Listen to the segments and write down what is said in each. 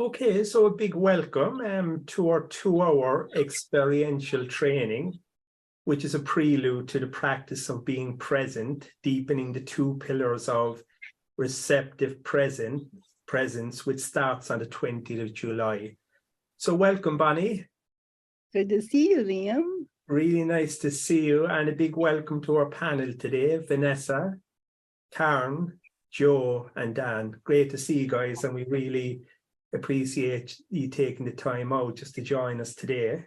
Okay, so a big welcome to our 2-hour experiential training, which is a prelude to the practice of being present, deepening the 2 pillars of receptive presence, which starts on the 20th of July. So welcome, Bonnie. Good to see you, Liam. Really nice to see you, and a big welcome to our panel today, Vanessa, Karen, Joe, and Dan. Great to see you guys, and we really appreciate you taking the time out just to join us today.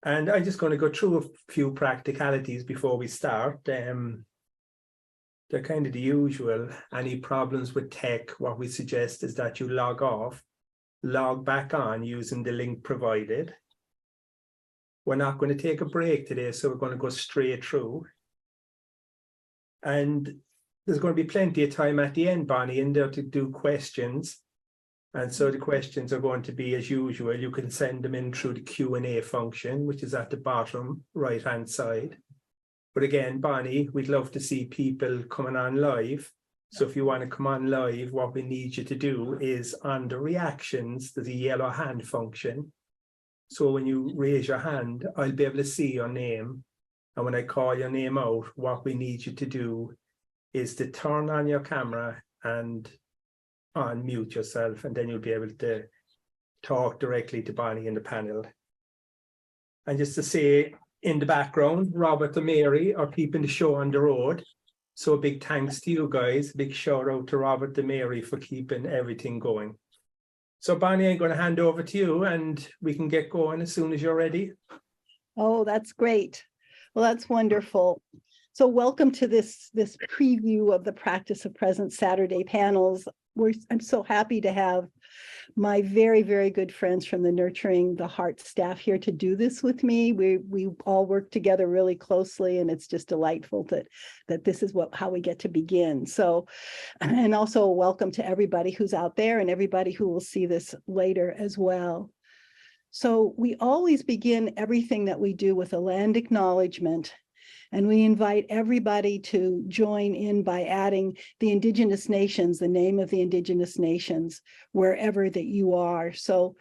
And I'm just going to go through a few practicalities before we start. They're kind of the usual. Any problems with tech, what we suggest is that you log off, log back on using the link provided. We're not going to take a break today, so we're going to go straight through. And there's going to be plenty of time at the end, Bonnie, in there to do questions. And so the questions are going to be as usual. You can send them in through the Q&A function, which is at the bottom right-hand side. But again, Bonnie, we'd love to see people coming on live. So if you want to come on live, what we need you to do is on the reactions, there's a yellow hand function. So when you raise your hand, I'll be able to see your name. And when I call your name out, what we need you to do is to turn on your camera and unmute yourself, and then you'll be able to talk directly to Bonnie in the panel. And just to say, in the background, Robert and Mary are keeping the show on the road. So a big thanks to you guys. Big shout out to Robert and Mary for keeping everything going. So Bonnie, I'm going to hand over to you and we can get going as soon as you're ready. Oh, that's great. Well, that's wonderful. So welcome to this preview of the Practice of Presence Saturday panels. I'm so happy to have my very, very good friends from the Nurturing the Heart staff here to do this with me. We all work together really closely, and it's just delightful that this is how we get to begin. So, and also welcome to everybody who's out there and everybody who will see this later as well. So we always begin everything that we do with a land acknowledgement. And we invite everybody to join in by adding the Indigenous nations, the name of the Indigenous nations, wherever that you are. So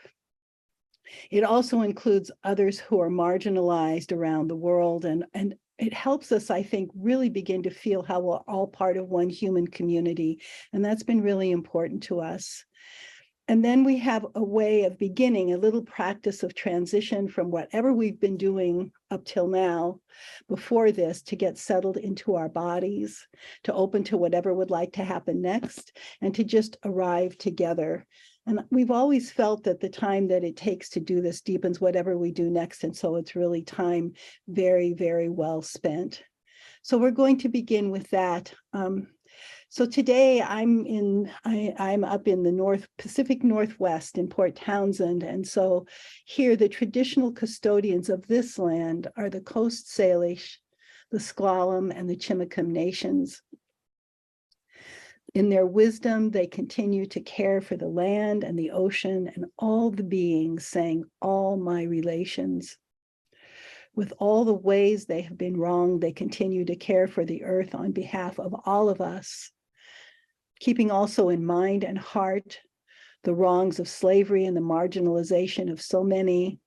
it also includes others who are marginalized around the world. And it helps us, I think, really begin to feel how we're all part of one human community. And that's been really important to us. And then we have a way of beginning a little practice of transition from whatever we've been doing up till now before this to get settled into our bodies, to open to whatever would like to happen next, and to just arrive together. And we've always felt that the time that it takes to do this deepens whatever we do next. And so it's really time very, very well spent. So we're going to begin with that. So today I'm up in the Pacific Northwest in Port Townsend. And so here the traditional custodians of this land are the Coast Salish, the Sklallam, and the Chimicum nations. In their wisdom, they continue to care for the land and the ocean and all the beings, saying, all my relations. With all the ways they have been wrong, they continue to care for the earth on behalf of all of us, keeping also in mind and heart the wrongs of slavery and the marginalization of so many,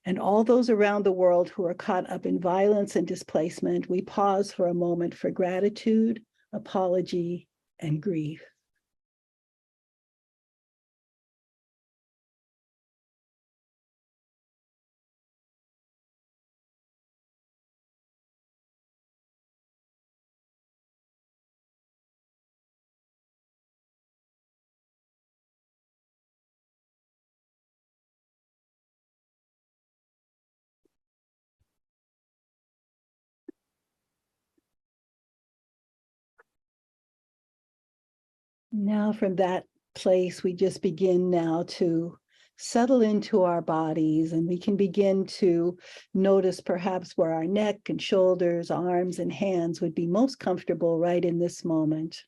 and all those around the world who are caught up in violence and displacement. We pause for a moment for gratitude, apology, and grief. Now from that place, we just begin now to settle into our bodies, and we can begin to notice perhaps where our neck and shoulders, arms and hands would be most comfortable right in this moment.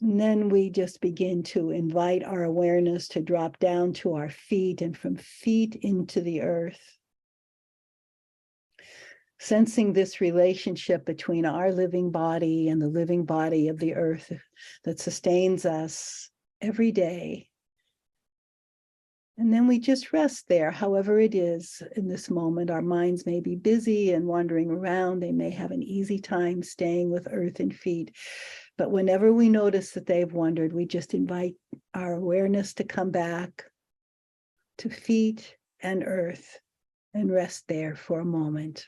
And then we just begin to invite our awareness to drop down to our feet and from feet into the earth. Sensing this relationship between our living body and the living body of the earth that sustains us, every day. And then we just rest there, however it is in this moment. Our minds may be busy and wandering around. They may have an easy time staying with earth and feet. But whenever we notice that they've wandered, we just invite our awareness to come back to feet and earth and rest there for a moment.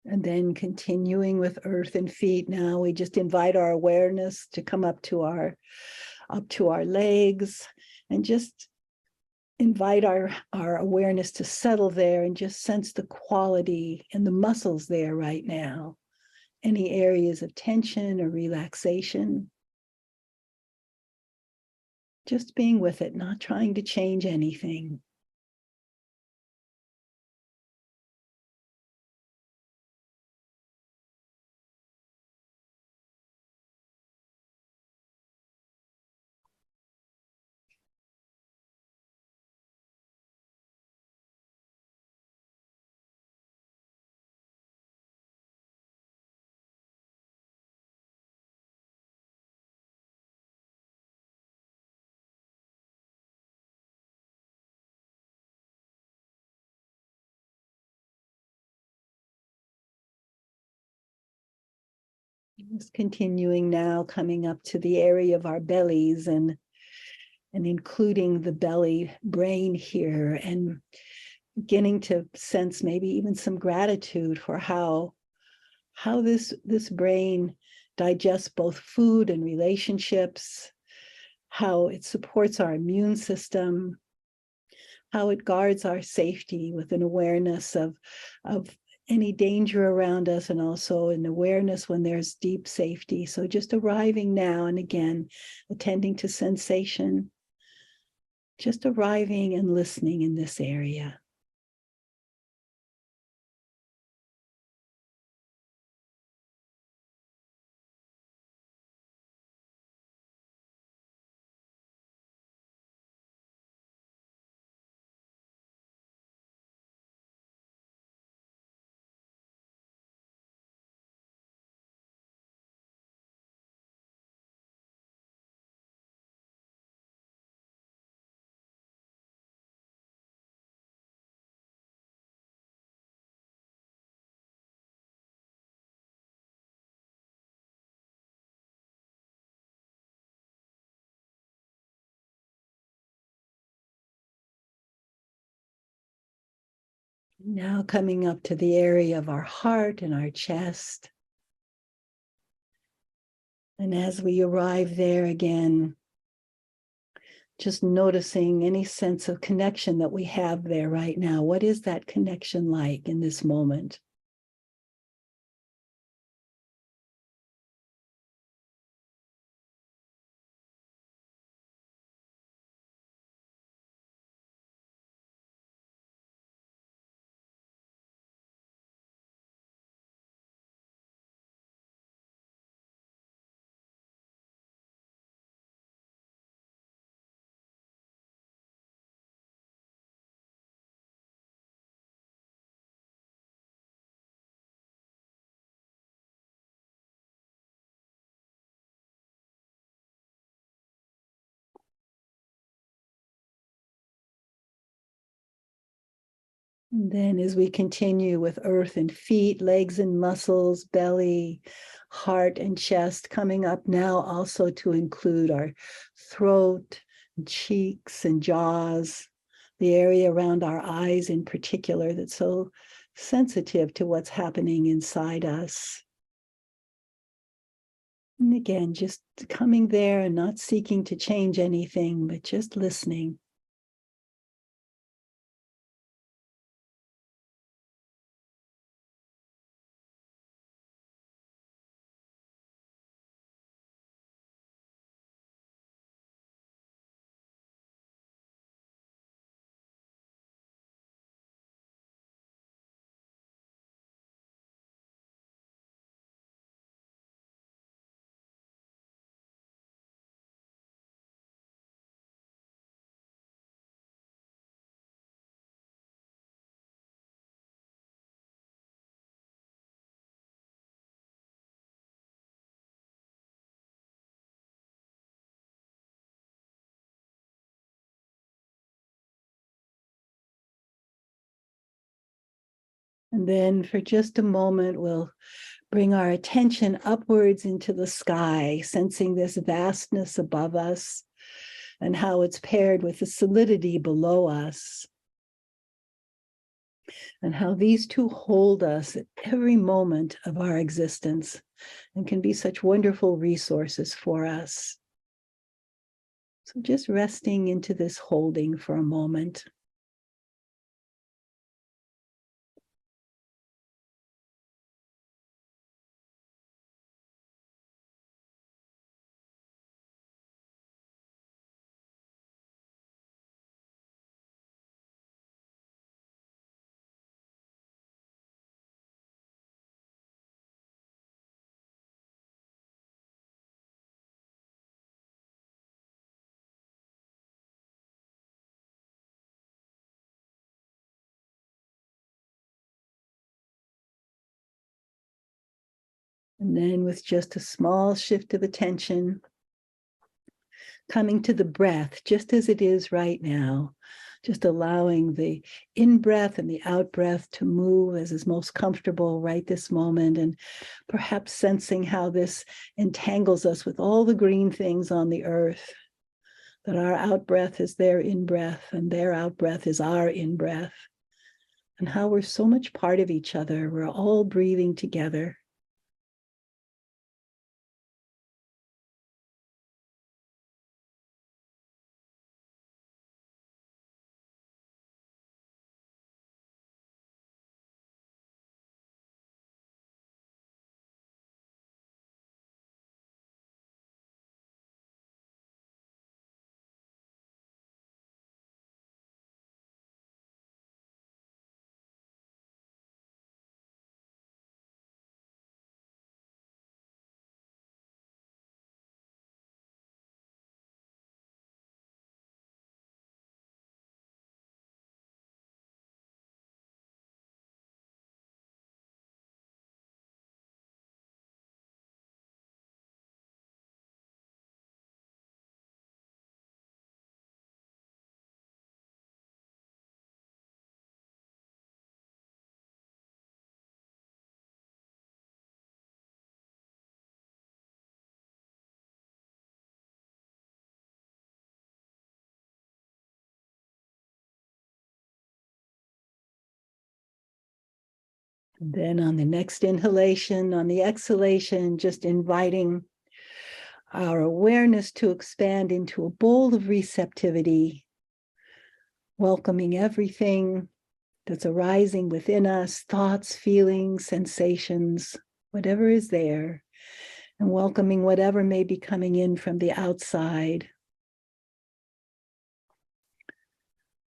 And then continuing with earth and feet, now we just invite our awareness to come up to our legs, and just invite our awareness to settle there and just sense the quality and the muscles there right now. Any areas of tension or relaxation. Just being with it, not trying to change anything. Just continuing now, coming up to the area of our bellies and including the belly brain here, and beginning to sense maybe even some gratitude for how this brain digests both food and relationships, how it supports our immune system, how it guards our safety with an awareness of any danger around us, and also an awareness when there's deep safety. So just arriving now and again, attending to sensation, just arriving and listening in this area. Now coming up to the area of our heart and our chest. And as we arrive there again, just noticing any sense of connection that we have there right now. What is that connection like in this moment? And then as we continue with earth and feet, legs and muscles, belly, heart and chest, coming up now also to include our throat, cheeks and jaws, the area around our eyes in particular that's so sensitive to what's happening inside us. And again, just coming there and not seeking to change anything, but just listening. And then for just a moment, we'll bring our attention upwards into the sky, sensing this vastness above us and how it's paired with the solidity below us, and how these two hold us at every moment of our existence and can be such wonderful resources for us. So just resting into this holding for a moment. And then with just a small shift of attention, coming to the breath, just as it is right now, just allowing the in-breath and the out-breath to move as is most comfortable right this moment, and perhaps sensing how this entangles us with all the green things on the earth, that our out-breath is their in-breath and their out-breath is our in-breath, and how we're so much part of each other. We're all breathing together. And then on the next inhalation, on the exhalation, just inviting our awareness to expand into a bowl of receptivity, welcoming everything that's arising within us, thoughts, feelings, sensations, whatever is there, and welcoming whatever may be coming in from the outside.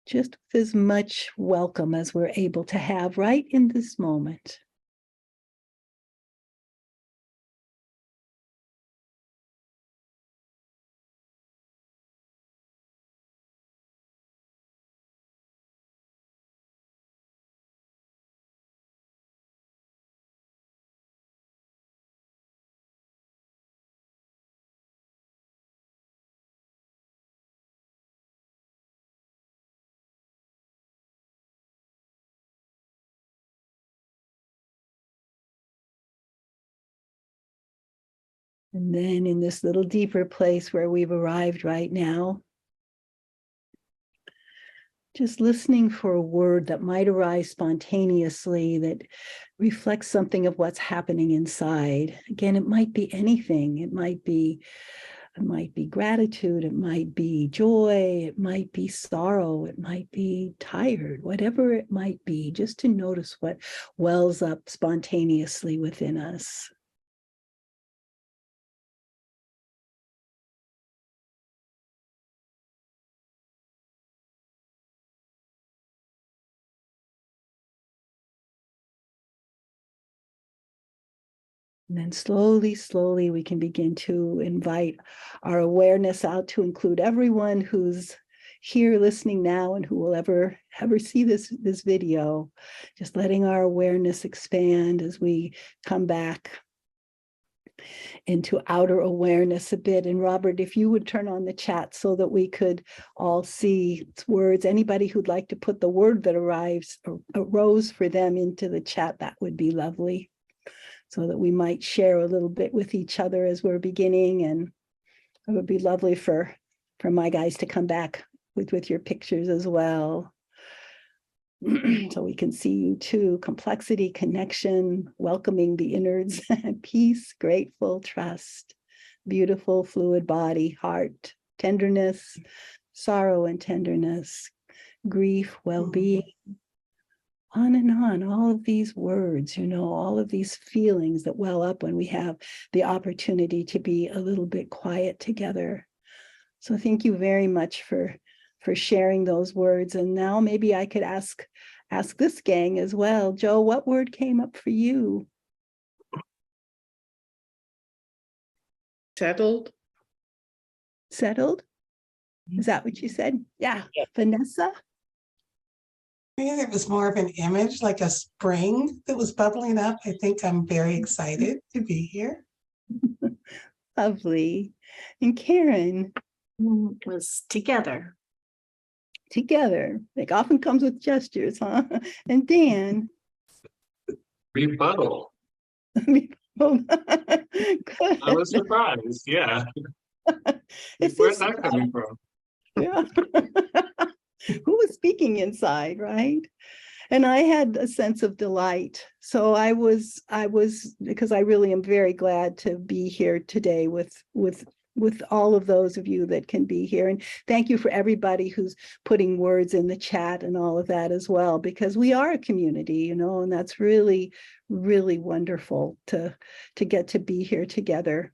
Just with as much welcome as we're able to have right in this moment. And then in this little deeper place where we've arrived right now, just listening for a word that might arise spontaneously that reflects something of what's happening inside. Again, it might be anything. It might be gratitude, it might be joy, it might be sorrow, it might be tired, whatever it might be, just to notice what wells up spontaneously within us. And then slowly, slowly, we can begin to invite our awareness out to include everyone who's here listening now and who will ever see this video. Just letting our awareness expand as we come back. into outer awareness a bit. And Robert, if you would turn on the chat so that we could all see words, anybody who'd like to put the word that arose for them into the chat, that would be lovely, so that we might share a little bit with each other as we're beginning. And it would be lovely for my guys to come back with your pictures as well. So we can see you too. Complexity, connection, welcoming the innards, peace, grateful, trust, beautiful, fluid body, heart, tenderness, sorrow and tenderness, grief, well-being, on and on. All of these words, all of these feelings that well up when we have the opportunity to be a little bit quiet together. So thank you very much for sharing those words. And now maybe I could ask this gang as well. Joe, what word came up for you? Settled. Settled? Is that what you said? Yeah. Vanessa? I think it was more of an image, like a spring that was bubbling up. I think I'm very excited to be here. Lovely. And Karen? It was together. Together. Like often comes with gestures, huh? And Dan? Rebuttal. Good. I was surprised. Yeah. Where's that coming from? Yeah. Who was speaking inside, right? And I had a sense of delight. So I was because I really am very glad to be here today with all of those of you that can be here. And thank you for everybody who's putting words in the chat and all of that as well, because we are a community, and that's really, really wonderful to get to be here together.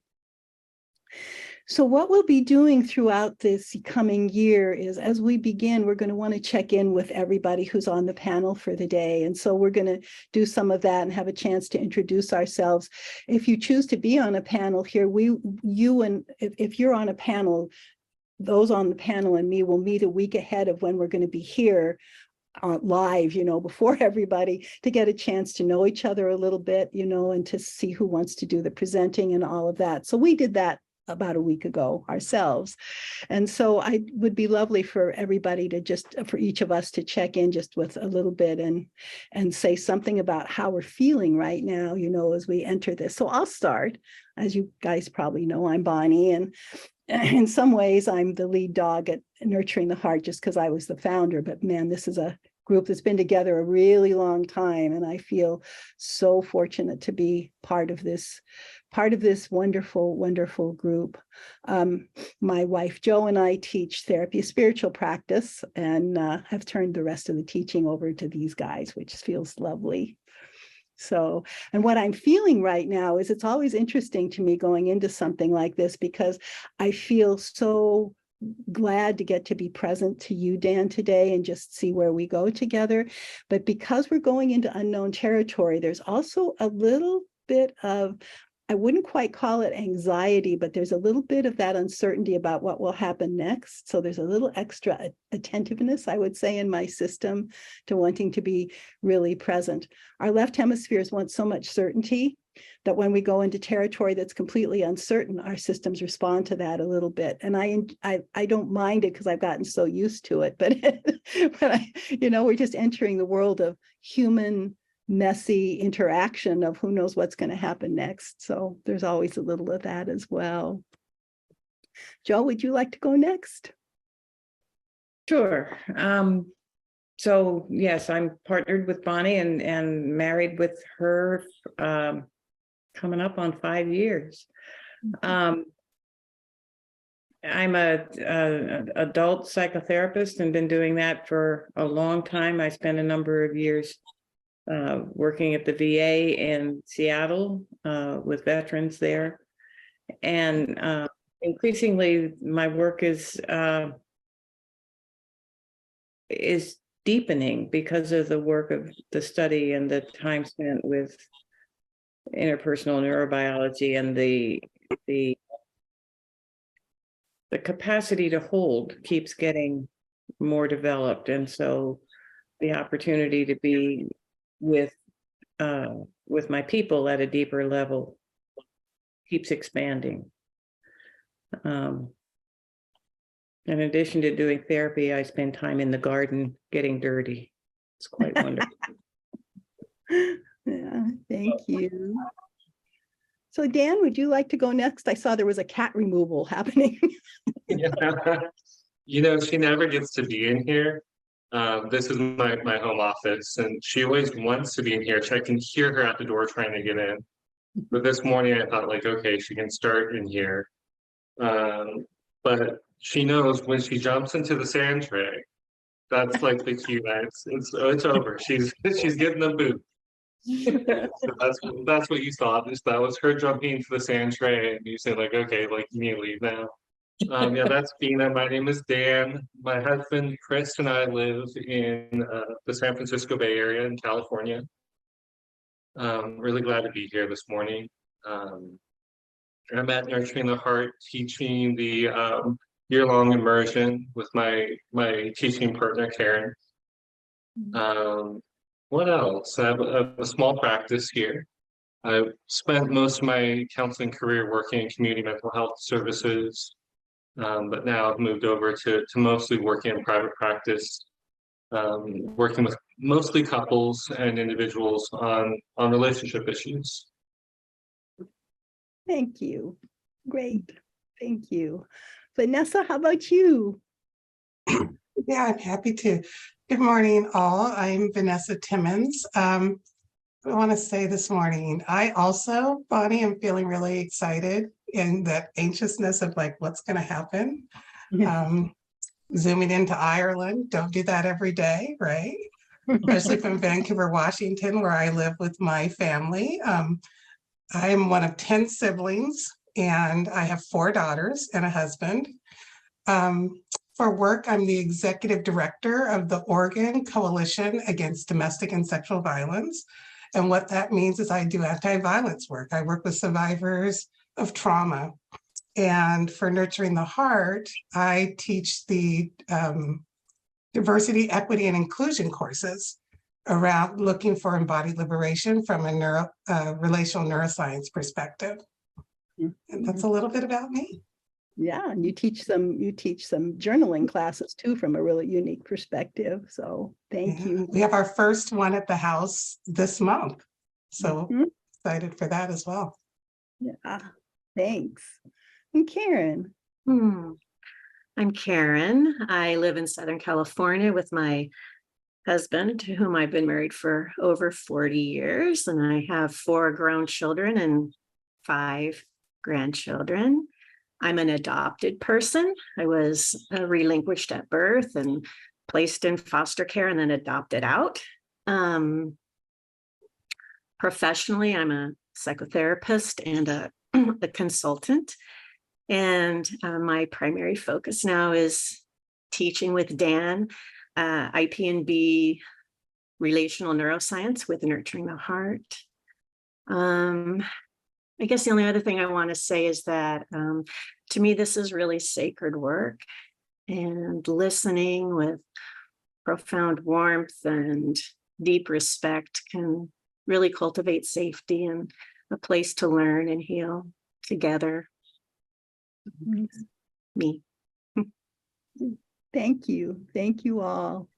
So what we'll be doing throughout this coming year is, as we begin, we're going to want to check in with everybody who's on the panel for the day. And so we're going to do some of that and have a chance to introduce ourselves. If you choose to be on a panel here, if you're on a panel, those on the panel and me will meet a week ahead of when we're going to be here live, before everybody, to get a chance to know each other a little bit, and to see who wants to do the presenting and all of that. So we did that about a week ago ourselves. And so I would be lovely for everybody to for each of us to check in just with a little bit and say something about how we're feeling right now, as we enter this. So I'll start. As you guys probably know, I'm Bonnie, and in some ways I'm the lead dog at Nurturing the Heart just because I was the founder. But man, this is a group that's been together a really long time, and I feel so fortunate to be part of this wonderful, wonderful group. My wife Jo and I teach therapy of spiritual practice, and have turned the rest of the teaching over to these guys, which feels lovely. So, and what I'm feeling right now is, it's always interesting to me going into something like this, because I feel so glad to get to be present to you, Dan, today, and just see where we go together. But because we're going into unknown territory, there's also a little bit of, I wouldn't quite call it anxiety, but there's a little bit of that uncertainty about what will happen next. So there's a little extra attentiveness, I would say, in my system to wanting to be really present. Our left hemispheres want so much certainty that when we go into territory that's completely uncertain, our systems respond to that a little bit. And I don't mind it because I've gotten so used to it. But, we're just entering the world of human, messy interaction of who knows what's going to happen next. So there's always a little of that as well. Joe, would you like to go next? Sure. So yes, I'm partnered with Bonnie and married with her, coming up on 5 years. I'm a adult psychotherapist and been doing that for a long time. I spent a number of years working at the VA in Seattle with veterans there, and increasingly my work is deepening because of the work of the study and the time spent with interpersonal neurobiology, and the capacity to hold keeps getting more developed. And so the opportunity to be with my people at a deeper level keeps expanding. In addition to doing therapy, I spend time in the garden getting dirty. It's quite wonderful. Yeah, thank you. So Dan, would you like to go next? I saw there was a cat removal happening. Yeah. You know, she never gets to be in here. This is my home office, and she always wants to be in here. So I can hear her at the door trying to get in. But this morning I thought, like, okay, she can start in here. But she knows when she jumps into the sand tray, that's like the cue that it's over. She's getting the boot. So that's what you thought. That was her jumping into the sand tray, and you said, like, okay, like, you need to leave now. Yeah, that's Bina. My name is Dan. My husband Chris and I live in the San Francisco Bay Area in California. Really glad to be here this morning. I'm at Nurturing the Heart, teaching the year-long immersion with my teaching partner Karen. What else? I have a small practice here. I've spent most of my counseling career working in community mental health services. But now I've moved over to mostly working in private practice, working with mostly couples and individuals on relationship issues. Thank you. Great. Thank you. Vanessa, how about you? Yeah, I'm happy to. Good morning, all. I'm Vanessa Timmons. I want to say this morning, I also, Bonnie, am feeling really excited in that anxiousness of like, what's going to happen? Zooming into Ireland, don't do that every day, right? Especially from Vancouver, Washington, where I live with my family. I'm one of 10 siblings, and I have 4 daughters and a husband. For work, I'm the executive director of the Oregon Coalition Against Domestic and Sexual Violence. And what that means is I do anti-violence work. I work with survivors of trauma. And for Nurturing the Heart, I teach the diversity, equity, and inclusion courses around looking for embodied liberation from a relational neuroscience perspective. And that's a little bit about me. Yeah, and you teach some journaling classes too from a really unique perspective. So thank you. We have our first one at the house this month. So excited for that as well. Yeah, thanks. And Karen. I'm Karen. I live in Southern California with my husband, to whom I've been married for over 40 years. And I have 4 grown children and 5 grandchildren. I'm an adopted person. I was relinquished at birth and placed in foster care and then adopted out. Professionally, I'm a psychotherapist and a consultant. And my primary focus now is teaching with Dan, IP&B relational neuroscience with Nurturing the Heart. I guess the only other thing I want to say is that to me, this is really sacred work, and listening with profound warmth and deep respect can really cultivate safety and a place to learn and heal together. Me. Thank you. Thank you all.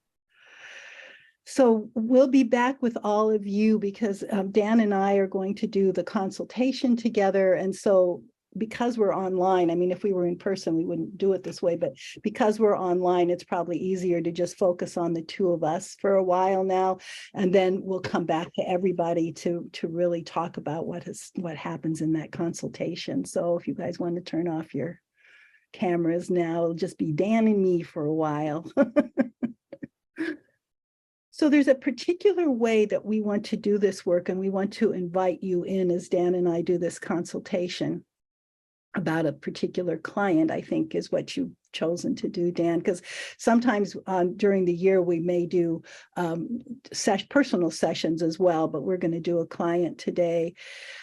So we'll be back with all of you because Dan and I are going to do the consultation together. And so because we're online, I mean, if we were in person, we wouldn't do it this way, but because we're online, it's probably easier to just focus on the 2 of us for a while now. And then we'll come back to everybody to really talk about what happens in that consultation. So if you guys want to turn off your cameras now, it'll just be Dan and me for a while. So there's a particular way that we want to do this work, and we want to invite you in as Dan and I do this consultation about a particular client, I think is what you chosen to do, Dan, because sometimes during the year we may do personal sessions as well, but we're going to do a client today.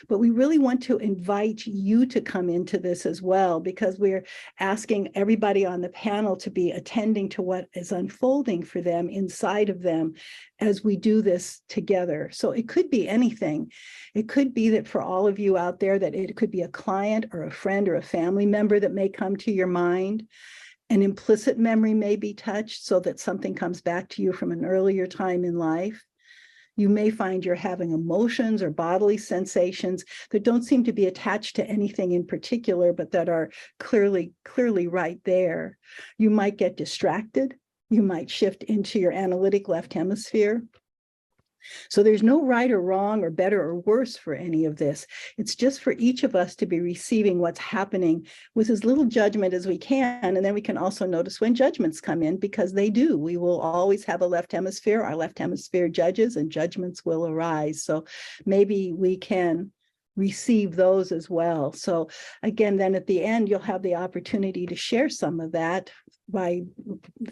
But we really want to invite you to come into this as well, because we're asking everybody on the panel to be attending to what is unfolding for them inside of them as we do this together. So it could be anything. It could be that for all of you out there, that it could be a client or a friend or a family member that may come to your mind. An implicit memory may be touched so that something comes back to you from an earlier time in life. You may find you're having emotions or bodily sensations that don't seem to be attached to anything in particular, but that are clearly right there. You might get distracted. You might shift into your analytic left hemisphere. So there's no right or wrong or better or worse for any of this. It's just for each of us to be receiving what's happening with as little judgment as we can. And then we can also notice when judgments come in, because they do. We will always have a left hemisphere. Our left hemisphere judges, and judgments will arise. So maybe we can receive those as well. So again, then at the end, you'll have the opportunity to share some of that by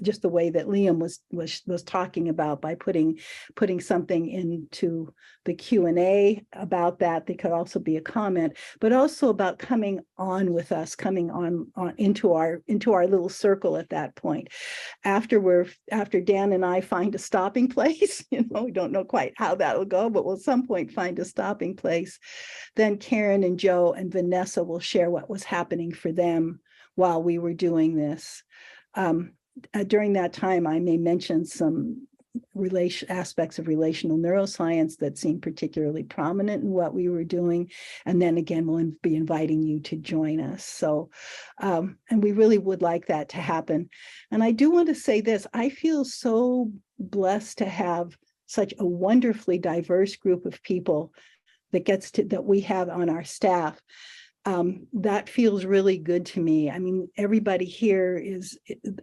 just the way that Liam was talking about, by putting something into the Q&A about that. They could also be a comment, but also about coming on with us, coming on into our little circle at that point. After Dan and I find a stopping place, we don't know quite how that will go, but we'll at some point find a stopping place. Then Karen and Joe and Vanessa will share what was happening for them while we were doing this. During that time, I may mention some aspects of relational neuroscience that seem particularly prominent in what we were doing. And then again, we'll be inviting you to join us. So, and we really would like that to happen. And I do want to say this, I feel so blessed to have such a wonderfully diverse group of people that we have on our staff. That feels really good to me. I mean, everybody here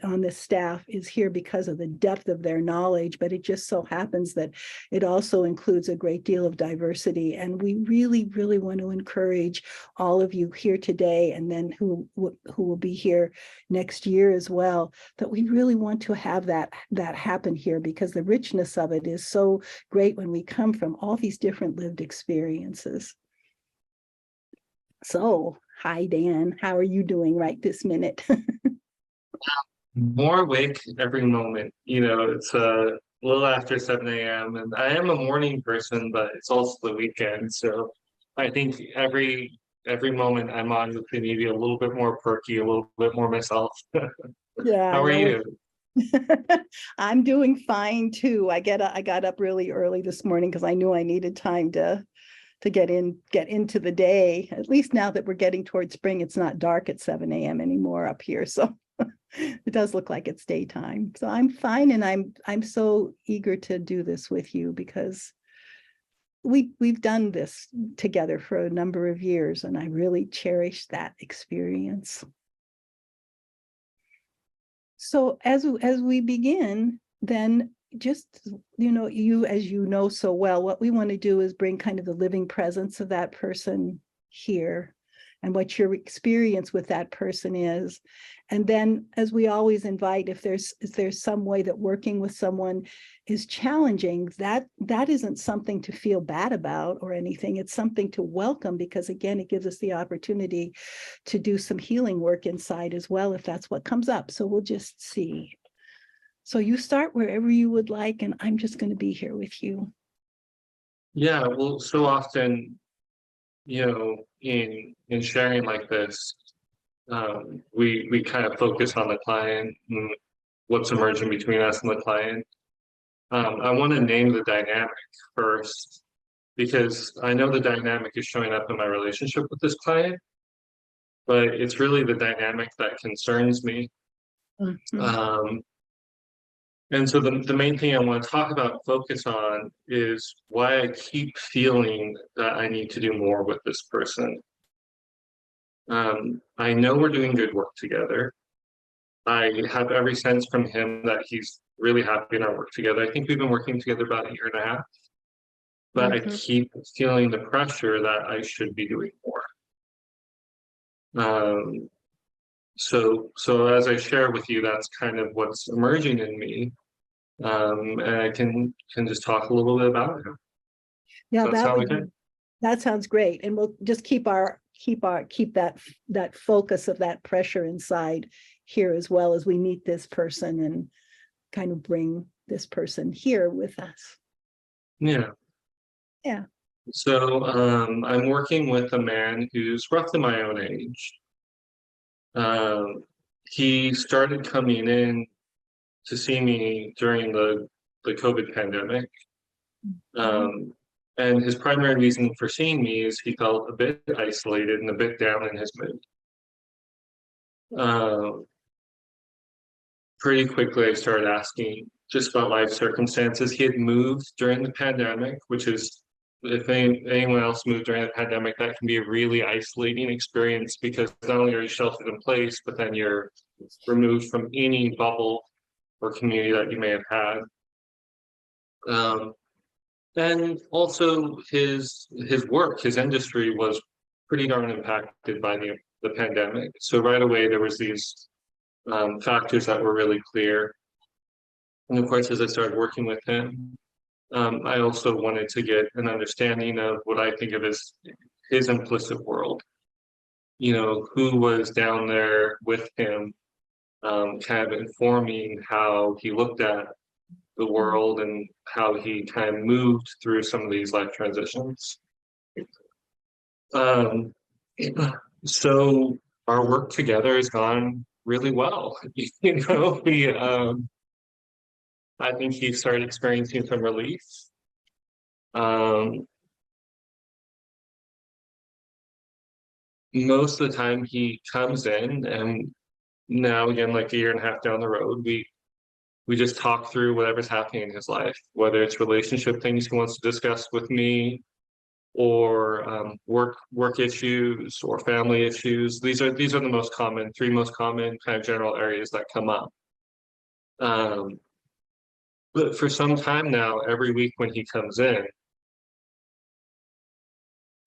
on this staff is here because of the depth of their knowledge, but it just so happens that it also includes a great deal of diversity. And we really, really want to encourage all of you here today, and then who will be here next year as well, that we really want to have that happen here, because the richness of it is so great when we come from all these different lived experiences. So, hi, Dan. How are you doing right this minute? More awake every moment. It's a little after 7 a.m. and I am a morning person, but it's also the weekend. So I think every moment I'm on with the maybe a little bit more perky, a little bit more myself. Yeah. How are you? I'm doing fine too. I got up really early this morning because I knew I needed time to get into the day. At least now that we're getting towards spring, it's not dark at 7 a.m. anymore up here. So it does look like it's daytime. So I'm fine, and I'm so eager to do this with you, because we've done this together for a number of years, and I really cherish that experience. So as we begin, then just, you, as you know so well, what we want to do is bring kind of the living presence of that person here, and what your experience with that person is. And then, as we always invite, if there's some way that working with someone is challenging, that isn't something to feel bad about or anything. It's something to welcome, because again, it gives us the opportunity to do some healing work inside as well, if that's what comes up. So we'll just see. So you start wherever you would like, and I'm just going to be here with you. Yeah, well, so often, in sharing like this, we kind of focus on the client and what's emerging between us and the client. I want to name the dynamic first, because I know the dynamic is showing up in my relationship with this client, but it's really the dynamic that concerns me. Mm-hmm. And so the main thing I want to talk about, focus on, is why I keep feeling that I need to do more with this person. I know we're doing good work together. I have every sense from him that he's really happy in our work together. I think we've been working together about 1.5 years, but I keep feeling the pressure that I should be doing more. so as I share with you, that's kind of what's emerging in me. And I can just talk a little bit about it. Yeah, Does that that sound would okay? be, that sounds great. And we'll just keep that focus of that pressure inside here as well as we meet this person and kind of bring this person here with us. Yeah. Yeah. So I'm working with a man who's roughly my own age. He started coming in to see me during the COVID pandemic. And his primary reason for seeing me is he felt a bit isolated and a bit down in his mood. Pretty quickly, I started asking just about life circumstances. He had moved during the pandemic, which is, if anyone else moved during the pandemic, that can be a really isolating experience because not only are you sheltered in place, but then you're removed from any bubble or community that you may have had. And also his work, his industry was pretty darn impacted by the pandemic. So right away there was these factors that were really clear. And of course, as I started working with him, I also wanted to get an understanding of what I think of as his implicit world. You know, who was down there with him, kind of informing how he looked at the world and how he kind of moved through some of these life transitions. So our work together has gone really well. You know, I think he started experiencing some relief. Most of the time he comes in, and now again, like a year and a half down the road, we just talk through whatever's happening in his life, whether it's relationship things he wants to discuss with me, or work issues or family issues. These are the three most common kind of general areas that come up. But for some time now, every week when he comes in,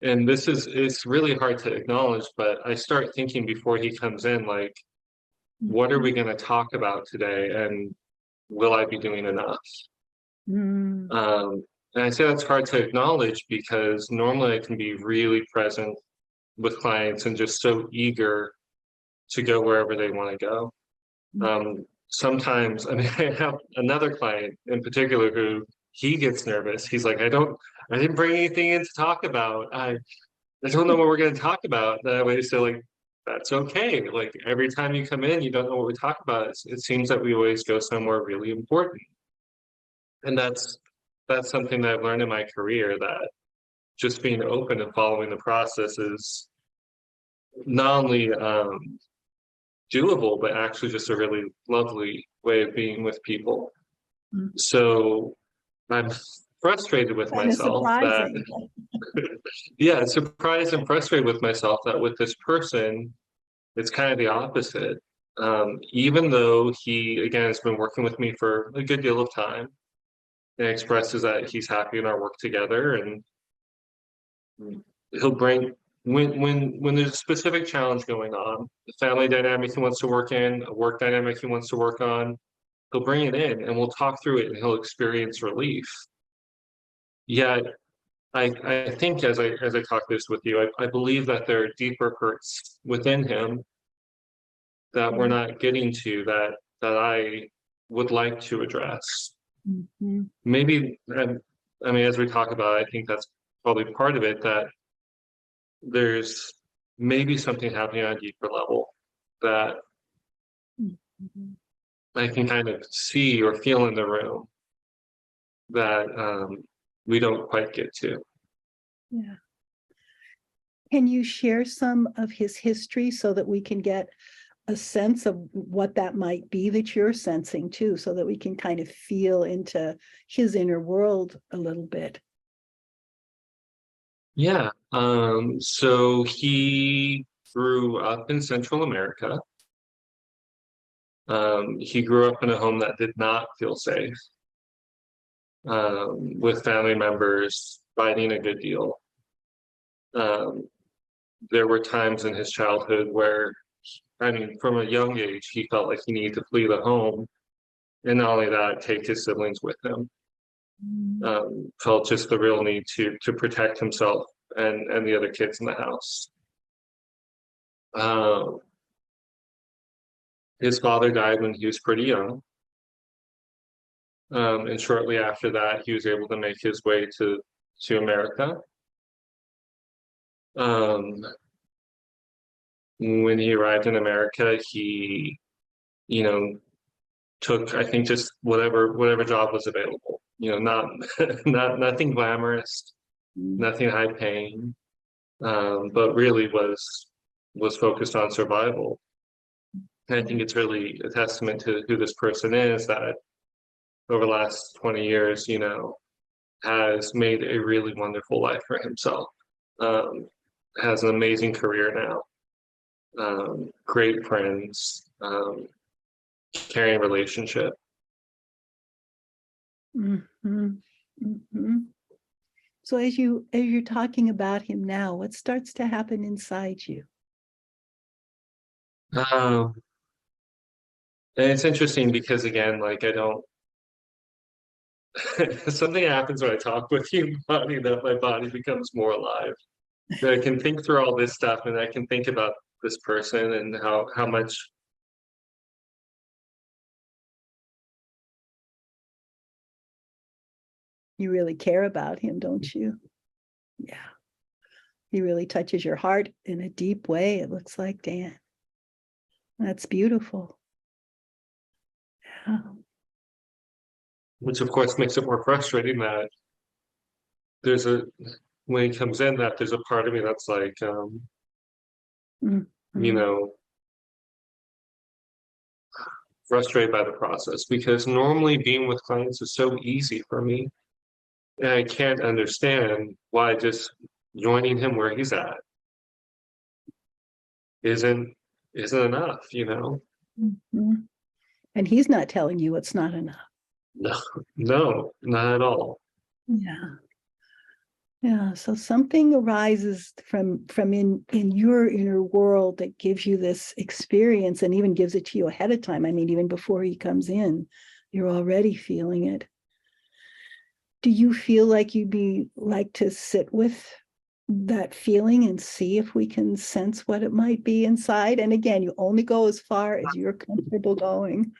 and it's really hard to acknowledge, but I start thinking before he comes in, like, what are we going to talk about today, and will I be doing enough? And I say that's hard to acknowledge because normally I can be really present with clients and just so eager to go wherever they want to go. Sometimes, I mean, I have another client in particular who he gets nervous. He's like, I didn't bring anything in to talk about. I don't know what we're going to talk about. That way, so like, that's okay. Like every time you come in, you don't know what we talk about. It seems that we always go somewhere really important. And that's something that I've learned in my career, that just being open and following the process is not only doable, but actually just a really lovely way of being with people. So I'm frustrated with myself that, yeah, surprised and frustrated with myself that with this person, it's kind of the opposite. Even though he, again, has been working with me for a good deal of time and expresses that he's happy in our work together, and he'll bring, when there's a specific challenge going on, the family dynamic he wants to work in, a work dynamic he wants to work on, he'll bring it in and we'll talk through it and he'll experience relief. Yet I think as I talk this with you, I believe that there are deeper hurts within him that we're not getting to, that I would like to address. Maybe, I mean, as we talk about it, I think that's probably part of it, that there's maybe something happening on a deeper level that I can kind of see or feel in the room that we don't quite get to. Yeah. Can you share some of his history so that we can get a sense of what that might be that you're sensing too, so that we can kind of feel into his inner world a little bit? Yeah. So he grew up in Central America. He grew up in a home that did not feel safe, with family members fighting a good deal. There were times in his childhood where I mean, from a young age, he felt like he needed to flee the home, and not only that, take his siblings with him. Felt just the real need to protect himself and the other kids in the house. His father died when he was pretty young. And shortly after that, he was able to make his way to America. When he arrived in America, he, you know, took, I think, just whatever job was available. You know, nothing glamorous, nothing high paying, but really was focused on survival. And I think it's really a testament to who this person is, that over the last 20 years, you know, has made a really wonderful life for himself. Has an amazing career now. Great friends, caring relationship. So as you're talking about him now, what starts to happen inside you? And it's interesting because, again, like, I don't something happens when I talk with you, body, that my body becomes more alive. That I can think through all this stuff, and I can think about this person and how much You really care about him, don't you? Yeah. He really touches your heart in a deep way, it looks like, Dan. That's beautiful. Yeah. which of course makes it more frustrating that when he comes in, that there's a part of me that's like, you know, frustrated by the process, because normally being with clients is so easy for me, and I can't understand why just joining him where he's at isn't enough, you know. And he's not telling you it's not enough. No, not at all. Yeah. Yeah. So something arises from in your inner world that gives you this experience, and even gives it to you ahead of time. I mean, even before he comes in, you're already feeling it. Do you feel like you'd be like to sit with that feeling and see if we can sense what it might be inside? And again, you only go as far as you're comfortable going.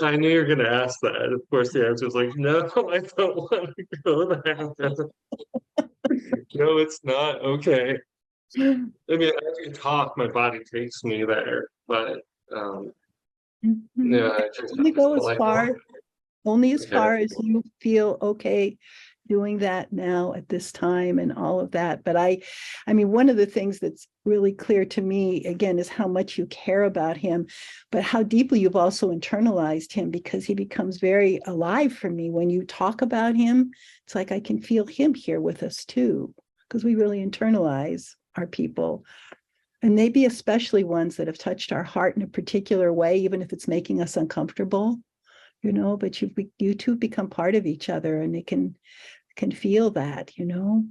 I knew you were going to ask that. Of course, the answer is like, no, I don't want to go there. No, it's not. Okay. I mean, as you talk, my body takes me there, but yeah, I just Only go as like, far, only as Okay. far as you feel okay doing that now at this time and all of that. But I mean, one of the things that's really clear to me, again, is how much you care about him, but how deeply you've also internalized him, because he becomes very alive for me. When you talk about him, it's like I can feel him here with us too, because we really internalize our people. And maybe especially ones that have touched our heart in a particular way, even if it's making us uncomfortable, you know, but you two become part of each other, and it can feel that, you know.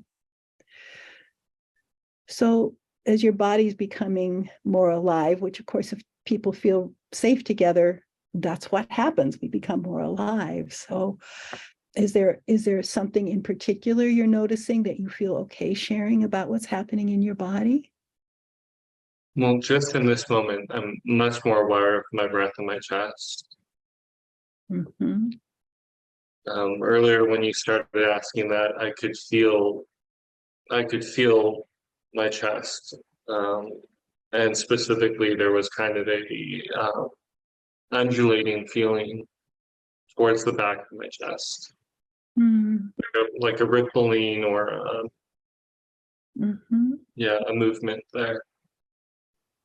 So as your body's becoming more alive, which of course, if people feel safe together, that's what happens. We become more alive. So is there something in particular you're noticing that you feel okay sharing about what's happening in your body? Well, just in this moment, I'm much more aware of my breath in my chest. Earlier, when you started asking that, I could feel my chest, and specifically, there was kind of a undulating feeling towards the back of my chest, like a rippling or a movement there.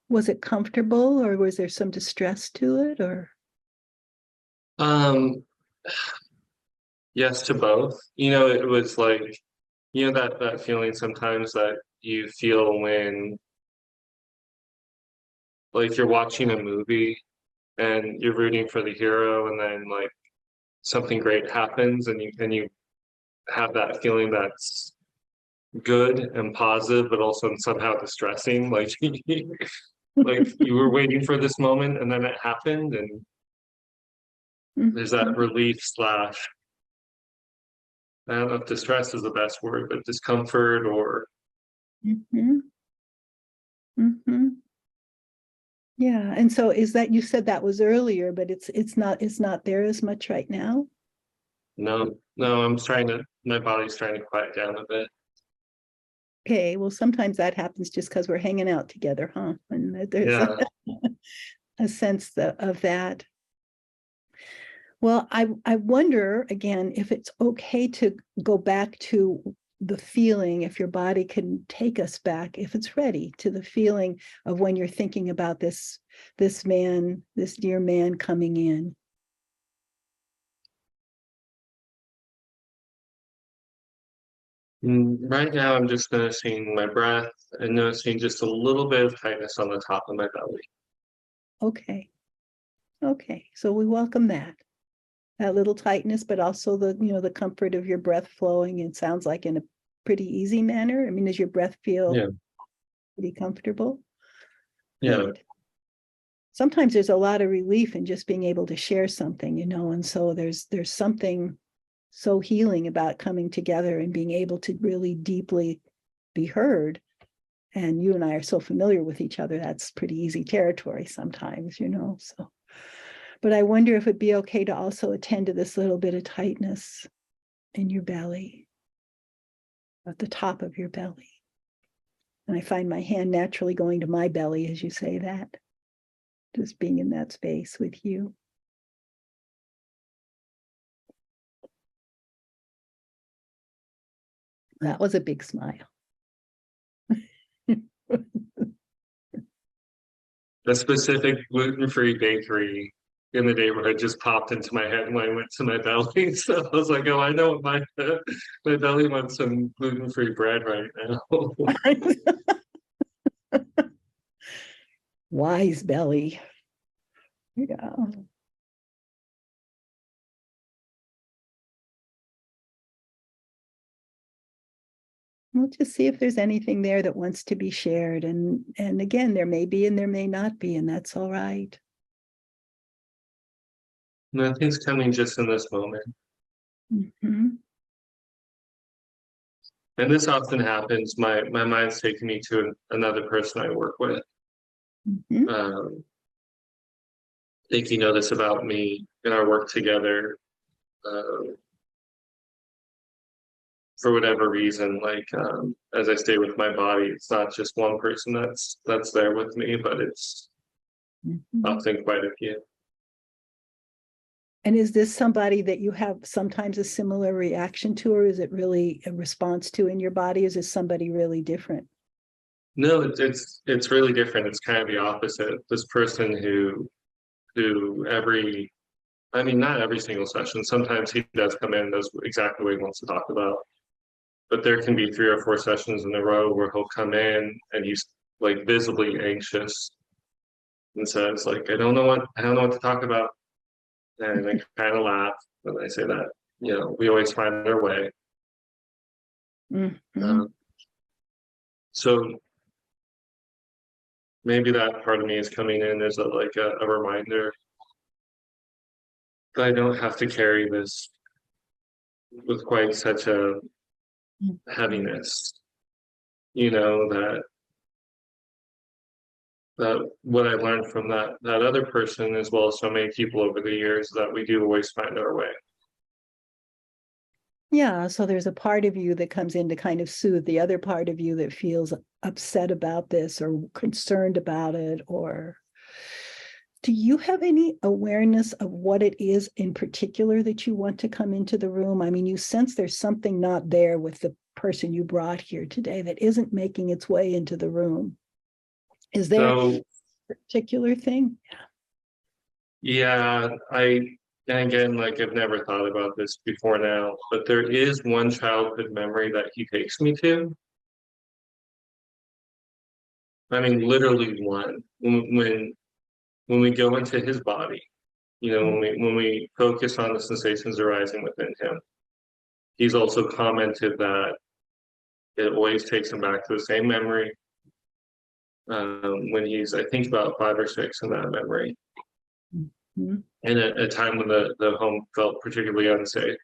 Was it comfortable, or was there some distress to it, or? Yes to both. You know, it was like, you know, that feeling sometimes that you feel when, like, you're watching a movie and you're rooting for the hero, and then like something great happens, and you have that feeling that's good and positive, but also somehow distressing. Like Like you were waiting for this moment and then it happened, and there's that relief slash, I don't know if distress is the best word, but discomfort or Mhm. Mhm. Yeah, and so is that, you said that was earlier, but it's not there as much right now? no, my body's trying to quiet down a bit. Okay, well, sometimes that happens just because we're hanging out together, huh? And there's Yeah. a sense of that. Well, I wonder again if it's okay to go back to the feeling, if your body can take us back, if it's ready, to the feeling of when you're thinking about this man, this dear man coming in. Right now, I'm just noticing my breath and noticing just a little bit of tightness on the top of my belly. Okay. Okay, so we welcome that little tightness, but also the comfort of your breath flowing. It sounds like in a pretty easy manner. I mean, does your breath feel pretty comfortable? Yeah. Good. Sometimes there's a lot of relief in just being able to share something, and so there's something so healing about coming together and being able to really deeply be heard. And you and I are so familiar with each other, that's pretty easy territory sometimes, so. But I wonder if it'd be okay to also attend to this little bit of tightness in your belly, at the top of your belly. And I find my hand naturally going to my belly as you say that, just being in that space with you. That was a big smile. A specific gluten-free bakery in the neighborhood just popped into my head when I went to my belly. So I was like, oh, I know what my belly wants some gluten-free bread right now. Wise belly. Yeah. We'll just see if there's anything there that wants to be shared. And again, there may be and there may not be, and that's all right. Nothing's coming just in this moment. Mm-hmm. And this often happens. My mind's taking me to another person I work with. Mm-hmm. Think you know this about me in our work together. For whatever reason, like as I stay with my body, it's not just one person that's there with me, but it's often quite a few. And is this somebody that you have sometimes a similar reaction to, or is it really a response to in your body? Is this somebody really different? No, it's really different. It's kind of the opposite. This person who not every single session. Sometimes he does come in and knows exactly what he wants to talk about. But there can be 3 or 4 sessions in a row where he'll come in and he's like visibly anxious and says like, I don't know what to talk about. And I kind of laugh when I say that, we always find our way. Mm-hmm. So maybe that part of me is coming in as a reminder that I don't have to carry this with quite such a heaviness, that what I learned from that other person, as well as so many people over the years, that we do always find our way. Yeah, so there's a part of you that comes in to kind of soothe the other part of you that feels upset about this or concerned about it. Or do you have any awareness of what it is in particular that you want to come into the room? I mean, you sense there's something not there with the person you brought here today that isn't making its way into the room. Is there a particular thing? Yeah, and again, like I've never thought about this before now, but there is one childhood memory that he takes me to. I mean, literally one. When we go into his body, when we focus on the sensations arising within him, he's also commented that it always takes him back to the same memory when he's, I think, about 5 or 6 in that memory. Mhm. And at a time when the home felt particularly unsafe.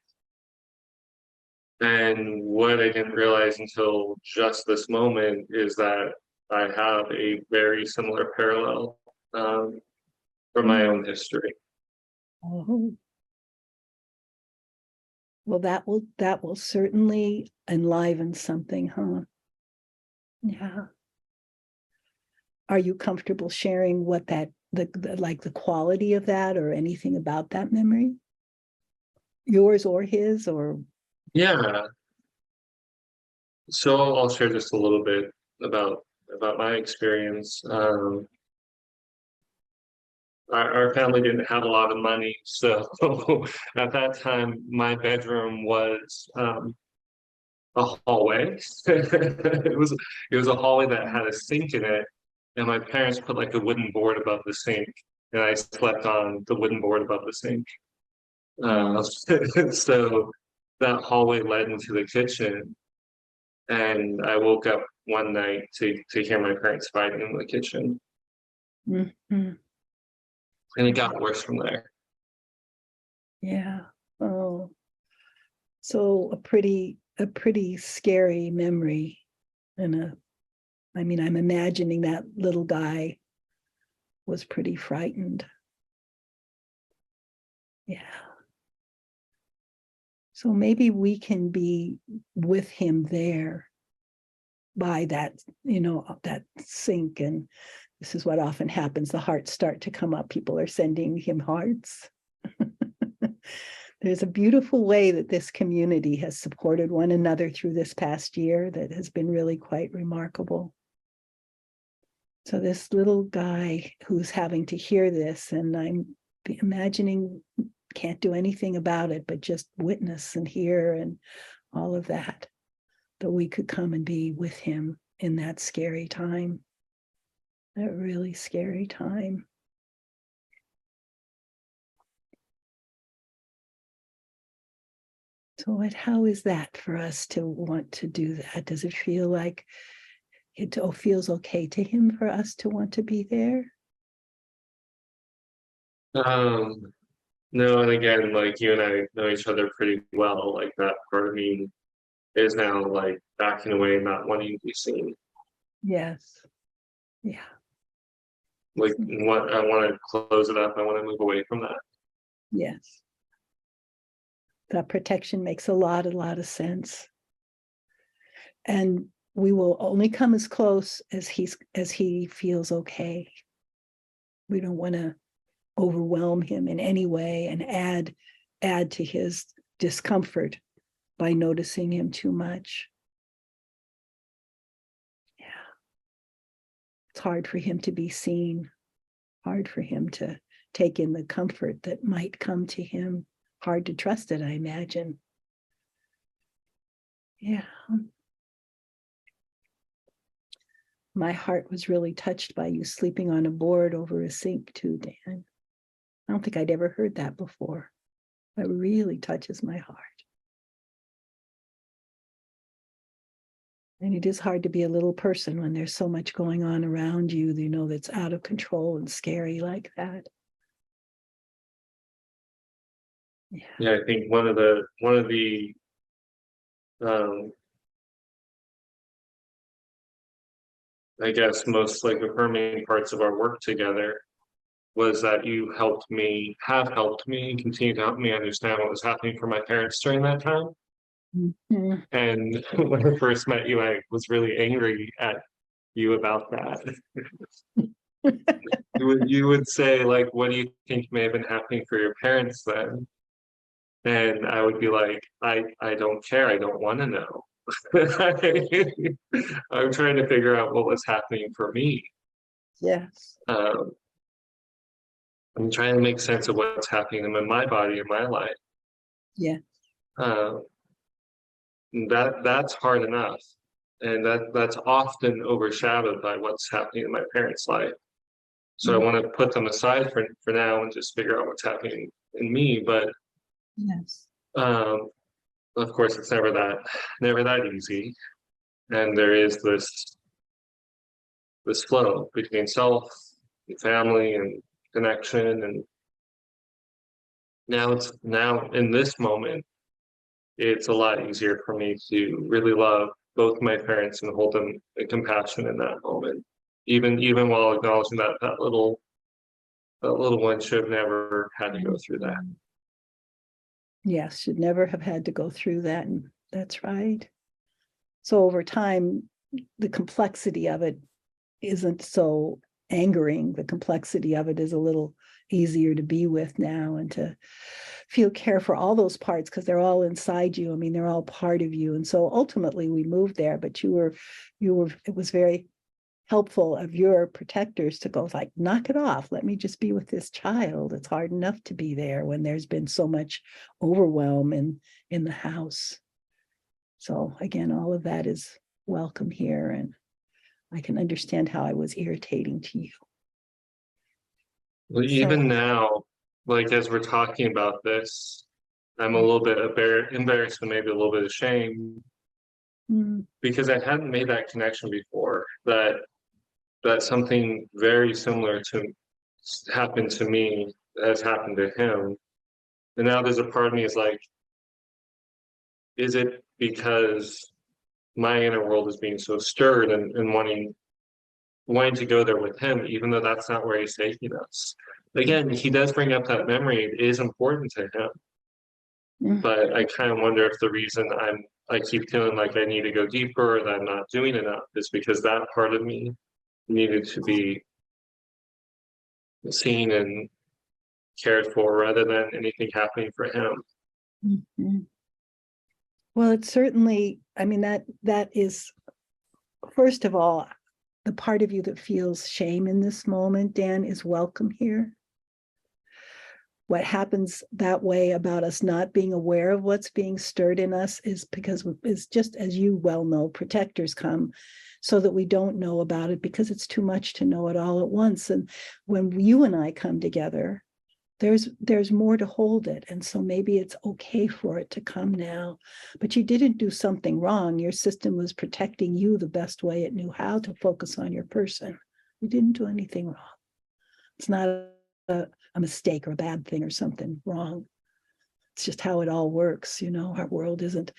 And what I didn't realize until just this moment is that I have a very similar parallel from my own history. Oh. Well, that will certainly enliven something, huh? Yeah. Are you comfortable sharing what that the quality of that or anything about that memory? Yours or his or Yeah. So I'll share just a little bit about my experience. Our family didn't have a lot of money, so at that time my bedroom was a hallway. It was a hallway that had a sink in it, and my parents put like a wooden board above the sink, and I slept on the wooden board above the sink. So that hallway led into the kitchen, and I woke up one night to hear my parents fighting in the kitchen, Mhm. and it got worse from there. Yeah. Oh. So a pretty scary memory. And I mean, I'm imagining that little guy was pretty frightened. Yeah. So maybe we can be with him there by that, that sink. And this is what often happens. The hearts start to come up. People are sending him hearts. There's a beautiful way that this community has supported one another through this past year that has been really quite remarkable. So this little guy who's having to hear this, and I'm imagining can't do anything about it, but just witness and hear and all of that we could come and be with him in that scary time, that really scary time. So how is that for us to want to do that? Does it feel like it feels okay to him for us to want to be there? No, and again, like you and I know each other pretty well. Like that part of me is now like backing away, not wanting to be seen. Yes. Yeah. Like what I want to close it up. I want to move away from that. Yes. That protection makes a lot of sense. And we will only come as close as he feels okay. We don't want to overwhelm him in any way and add to his discomfort by noticing him too much. Yeah. It's hard for him to be seen, hard for him to take in the comfort that might come to him, hard to trust it, I imagine. Yeah. My heart was really touched by you sleeping on a board over a sink too, Dan. I don't think I'd ever heard that before. It really touches my heart. And it is hard to be a little person when there's so much going on around you, that's out of control and scary like that. Yeah, I think one of the I guess most like affirming parts of our work together was that you have helped me, and continue to help me understand what was happening for my parents during that time. Mm-hmm. And when I first met you, I was really angry at you about that. You would say, like, what do you think may have been happening for your parents then? And I would be like, I don't care. I don't want to know. I'm trying to figure out what was happening for me. Yes. I'm trying to make sense of what's happening in my body, in my life. Yeah. That's hard enough, and that's often overshadowed by what's happening in my parents' life. So I want to put them aside for now and just figure out what's happening in me. But Yes. of course, it's never that easy, and there is this flow between self and family and connection. And now in this moment, it's a lot easier for me to really love both my parents and hold them in compassion in that moment. Even while acknowledging that little one should have never had to go through that. Yes, should never have had to go through that. And that's right. So over time, the complexity of it isn't so angering. The complexity of it is a little easier to be with now, and to feel care for all those parts, because they're all inside you. I mean, they're all part of you. And so ultimately we moved there, but it was very helpful of your protectors to go like, knock it off. Let me just be with this child. It's hard enough to be there when there's been so much overwhelm in the house. So again, all of that is welcome here. And I can understand how I was irritating to you. Well, even now, like as we're talking about this, I'm a little bit embarrassed and maybe a little bit ashamed because I hadn't made that connection before, that something very similar to happened to me has happened to him. And now there's a part of me is like, is it because my inner world is being so stirred and wanting to go there with him, even though that's not where he's taking us? Again, he does bring up that memory. It is important to him. But I kind of wonder if the reason I keep feeling like I need to go deeper, that I'm not doing enough, is because that part of me needed to be seen and cared for rather than anything happening for him. Mm-hmm. Well, it's certainly, I mean, that is, first of all, the part of you that feels shame in this moment, Dan, is welcome here. What happens that way about us not being aware of what's being stirred in us is because it's just, as you well know, protectors come so that we don't know about it, because it's too much to know it all at once. And when you and I come together, there's more to hold it. And so maybe it's okay for it to come now, but you didn't do something wrong. Your system was protecting you the best way it knew how to focus on your person. You didn't do anything wrong. It's not a mistake or a bad thing or something wrong. It's just how it all works. You know, our world isn't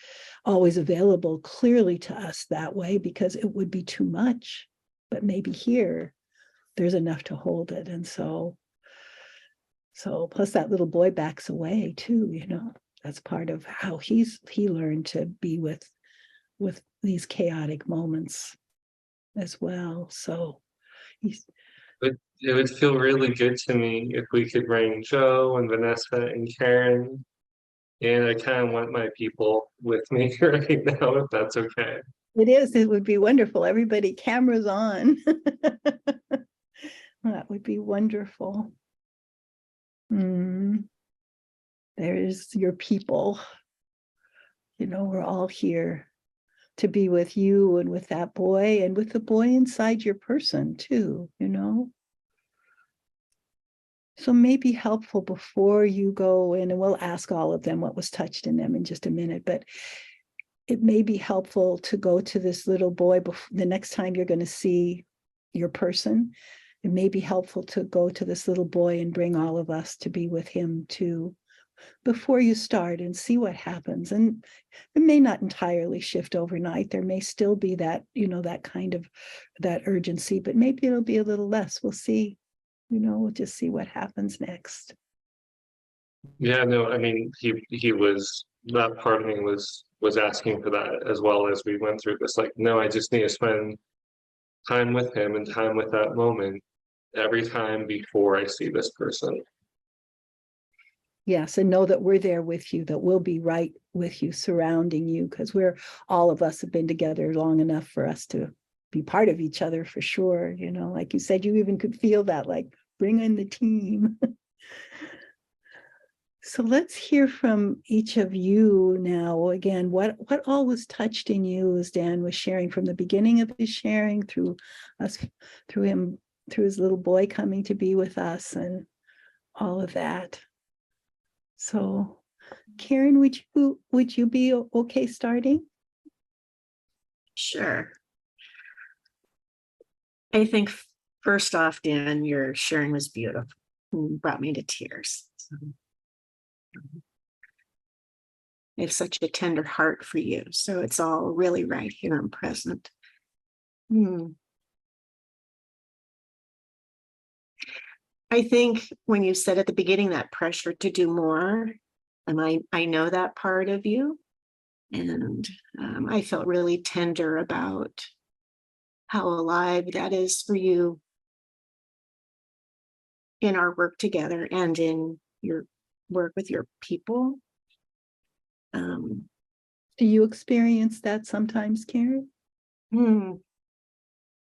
always available clearly to us that way because it would be too much, but maybe here there's enough to hold it. And so plus that little boy backs away too, you know, that's part of how he learned to be with these chaotic moments as well. So it would feel really good to me if we could bring Joe and Vanessa and Karen, and I kind of want my people with me right now, if that's okay. it would be wonderful. Everybody, cameras on. That would be wonderful. There's your people. You know, we're all here to be with you and with that boy and with the boy inside your person too, you know. So maybe helpful before you go in, and we'll ask all of them what was touched in them in just a minute, but it may be helpful to go to this little boy the next time you're going to see your person. It may be helpful to go to this little boy and bring all of us to be with him too, before you start, and see what happens. And it may not entirely shift overnight. There may still be that, you know, that kind of that urgency, but maybe it'll be a little less. We'll see, you know, we'll just see what happens next. Yeah, no, I mean, he was, that part of me was asking for that as well as we went through this. Like, no, I just need to spend time with him and time with that moment every time before I see this person. Yes, and know that we're there with you, that we'll be right with you, surrounding you, because all of us have been together long enough for us to be part of each other for sure. You know, like you said, you even could feel that, like, bring in the team. So let's hear from each of you now. Again, what all was touched in you as Dan was sharing from the beginning of his sharing, through his little boy coming to be with us and all of that. So Karen, would you be okay starting? Sure. I think first off, Dan, your sharing was beautiful. Brought me to tears. So, I have such a tender heart for you. So it's all really right here and present. I think when you said at the beginning that pressure to do more, and I know that part of you, and I felt really tender about how alive that is for you in our work together and in your work with your people. Do you experience that sometimes, Karen?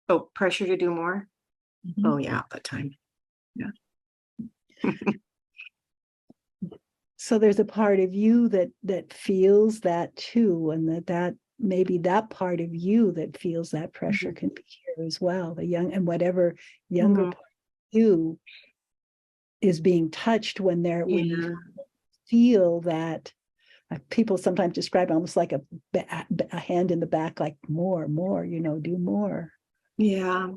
Oh, pressure to do more? Mhm. Oh yeah, all the time. Yeah. So there's a part of you that feels that too, and that maybe that part of you that feels that pressure can be here as well. The young and whatever younger part of you is being touched when when you feel that. People sometimes describe it almost like a hand in the back, like more, do more. Yeah.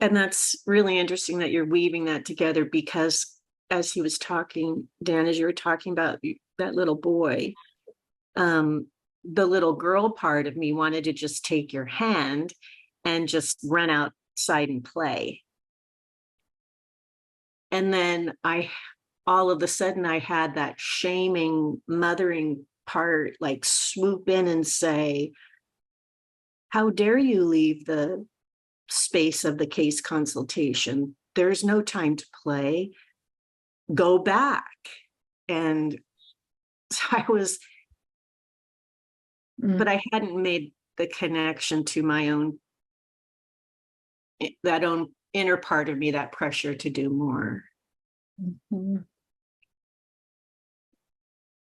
And that's really interesting that you're weaving that together, because as he was talking, Dan, as you were talking about that little boy, the little girl part of me wanted to just take your hand and just run outside and play. And then all of a sudden I had that shaming, mothering part like swoop in and say, how dare you leave the space of the case consultation? There's no time to play. Go back. And so I was, but I hadn't made the connection to my own, that own inner part of me, that pressure to do more.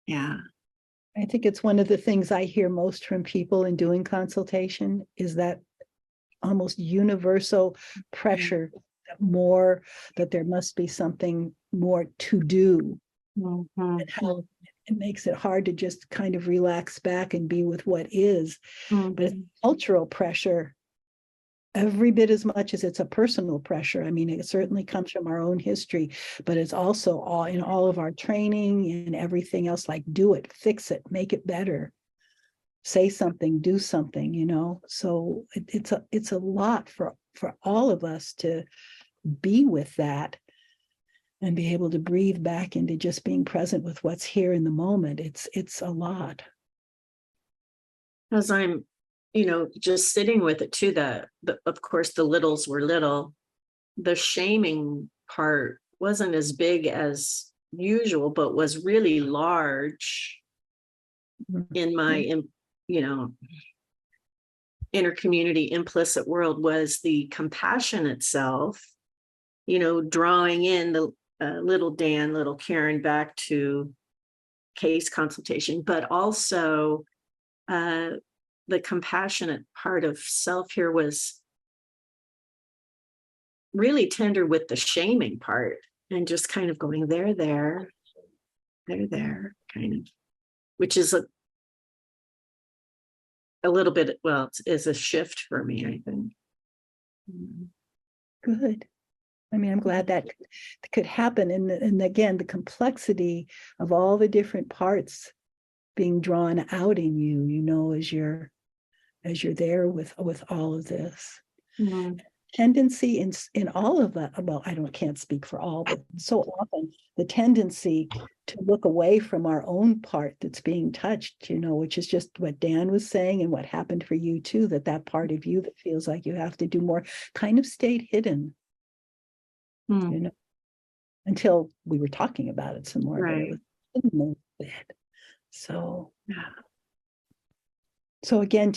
Yeah. I think it's one of the things I hear most from people in doing consultation is that almost universal pressure that there must be something more to do. And how it makes it hard to just kind of relax back and be with what is. But it's cultural pressure every bit as much as it's a personal pressure. I mean, it certainly comes from our own history, but it's also all in all of our training and everything else, like do it, fix it, make it better, say something, do something, so it's a lot for all of us to be with that and be able to breathe back into just being present with what's here in the moment. It's a lot. As I'm, just sitting with it too, of course, the littles were little. The shaming part wasn't as big as usual, but was really large in my, inner community implicit world. Was the compassion itself, drawing in the little Dan, little Karen back to case consultation, but also the compassionate part of self here was really tender with the shaming part and just kind of going there, kind of, which is a little bit, well, is a shift for me, I think. Good. I mean, I'm glad that could happen. And again, the complexity of all the different parts being drawn out in you, as you're there with all of this. Tendency in all of that, well, can't speak for all, but so often the tendency to look away from our own part that's being touched, which is just what Dan was saying and what happened for you too, that part of you that feels like you have to do more kind of stayed hidden. Until we were talking about it some more, right. But it was bit. So again,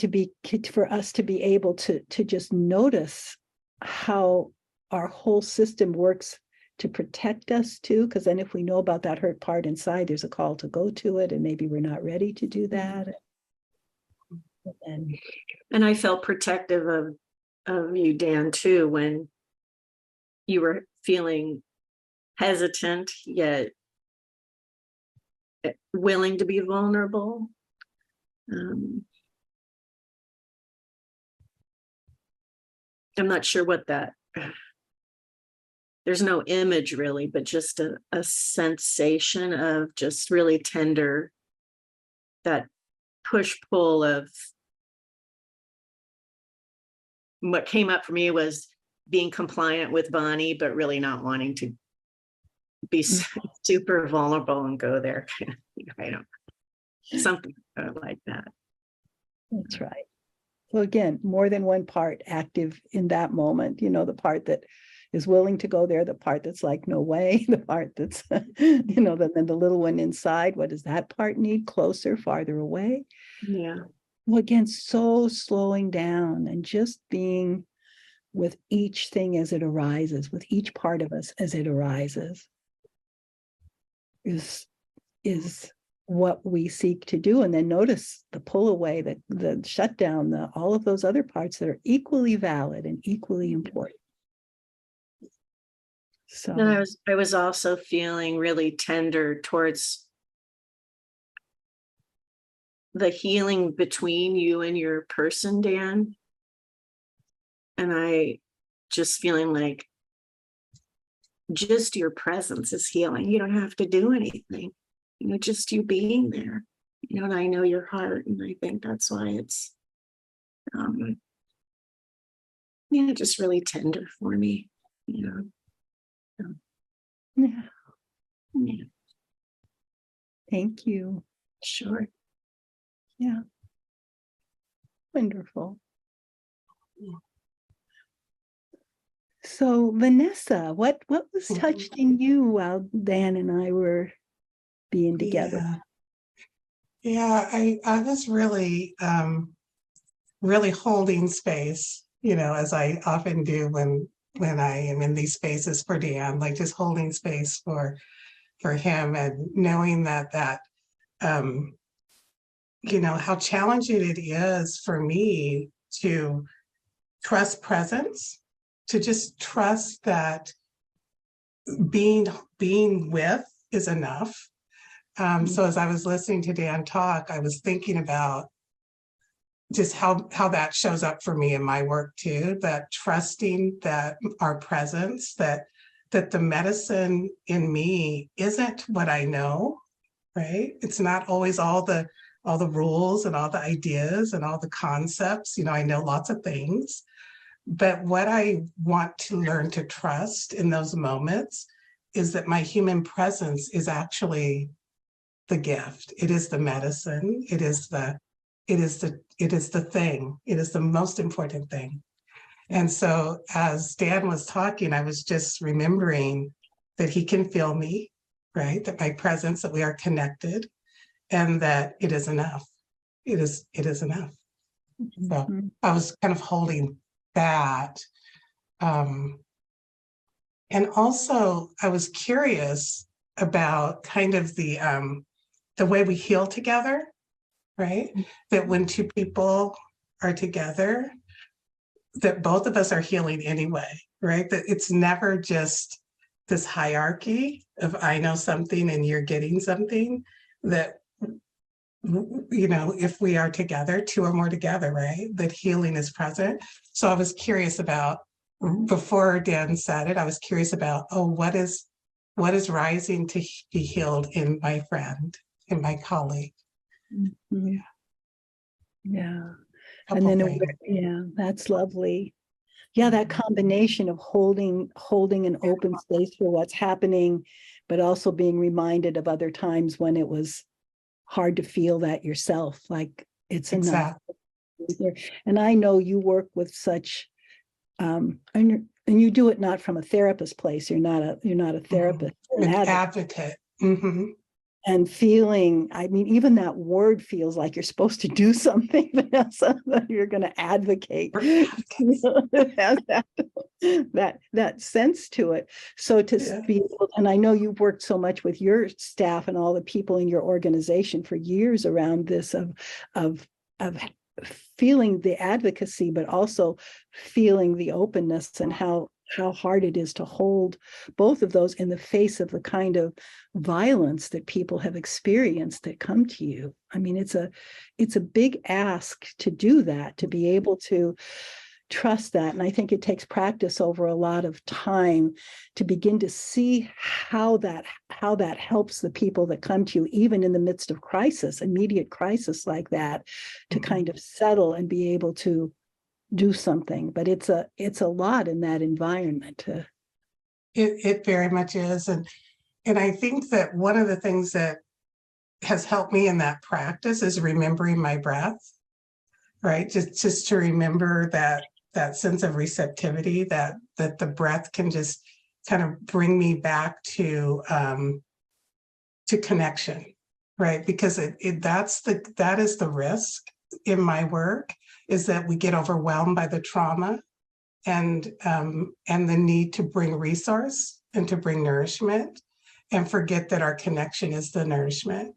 for us to be able to just notice how our whole system works to protect us too, because then if we know about that hurt part inside, there's a call to go to it, and maybe we're not ready to do that. And I felt protective of you, Dan, too, when you were feeling hesitant yet willing to be vulnerable. I'm not sure what that, there's no image really, but just a sensation of just really tender, that push-pull of what came up for me was being compliant with Bonnie, but really not wanting to be super vulnerable and go there. I don't, something like that. That's right. So again, more than one part active in that moment, the part that is willing to go there, the part that's like, no way, the part that's, then the little one inside, what does that part need? Closer, farther away? Yeah. Well, again, so slowing down and just being with each thing as it arises, with each part of us as it arises is what we seek to do. And then notice the pull away, the shutdown, all of those other parts that are equally valid and equally important. So And I was also feeling really tender towards the healing between you and your person, Dan. And I just feeling like just your presence is healing. You don't have to do anything, just you being there, and I know your heart. And I think that's why it's, just really tender for me, yeah. Yeah. Thank you. Sure. Yeah. Wonderful. So Vanessa, what was touched in you while Dan and I were being together? Yeah, I was really really holding space, as I often do when I am in these spaces for Dan, like just holding space for him, and knowing that how challenging it is for me to trust presence, to just trust that being with is enough. So as I was listening to Dan talk, I was thinking about just how that shows up for me in my work too, that trusting that our presence, that the medicine in me isn't what I know, right? It's not always all the rules and all the ideas and all the concepts. I know lots of things, but what I want to learn to trust in those moments is that my human presence is actually the gift. It is the medicine. It is the thing. It is the most important thing. And so as Dan was talking, I was just remembering that he can feel me, right? That my presence, that we are connected, and that it is enough. It is enough. So I was kind of holding that. And also I was curious about kind of the way we heal together, right? That when two people are together, that both of us are healing anyway, right? That it's never just this hierarchy of I know something and you're getting something, that, if we are together, two or more together, right? That healing is present. So I was curious about, before Dan said it, I was curious about, what is rising to be healed in my friend, in my colleague. Mm-hmm. Yeah. And then, that's lovely. Yeah, that combination of holding an open space for what's happening, but also being reminded of other times when it was hard to feel that yourself, like it's enough. And I know you work with such, and you do it not from a therapist place. You're not a therapist, an advocate. Mm-hmm. And feeling, even that word feels like you're supposed to do something, Vanessa, that you're going to advocate. It has that sense to it. So to be able, and I know you've worked so much with your staff and all the people in your organization for years around this of feeling the advocacy, but also feeling the openness, and how hard it is to hold both of those in the face of the kind of violence that people have experienced that come to you. It's a big ask to do that, to be able to trust that. And I think it takes practice over a lot of time to begin to see how that helps the people that come to you, even in the midst of crisis, immediate crisis like that, to kind of settle and be able to do something. But it's a lot in that environment. It very much is. And I think that one of the things that has helped me in that practice is remembering my breath, right? Just to remember that sense of receptivity, that the breath can just kind of bring me back to connection, right? Because that is the risk in my work, is that we get overwhelmed by the trauma and the need to bring resource and to bring nourishment, and forget that our connection is the nourishment.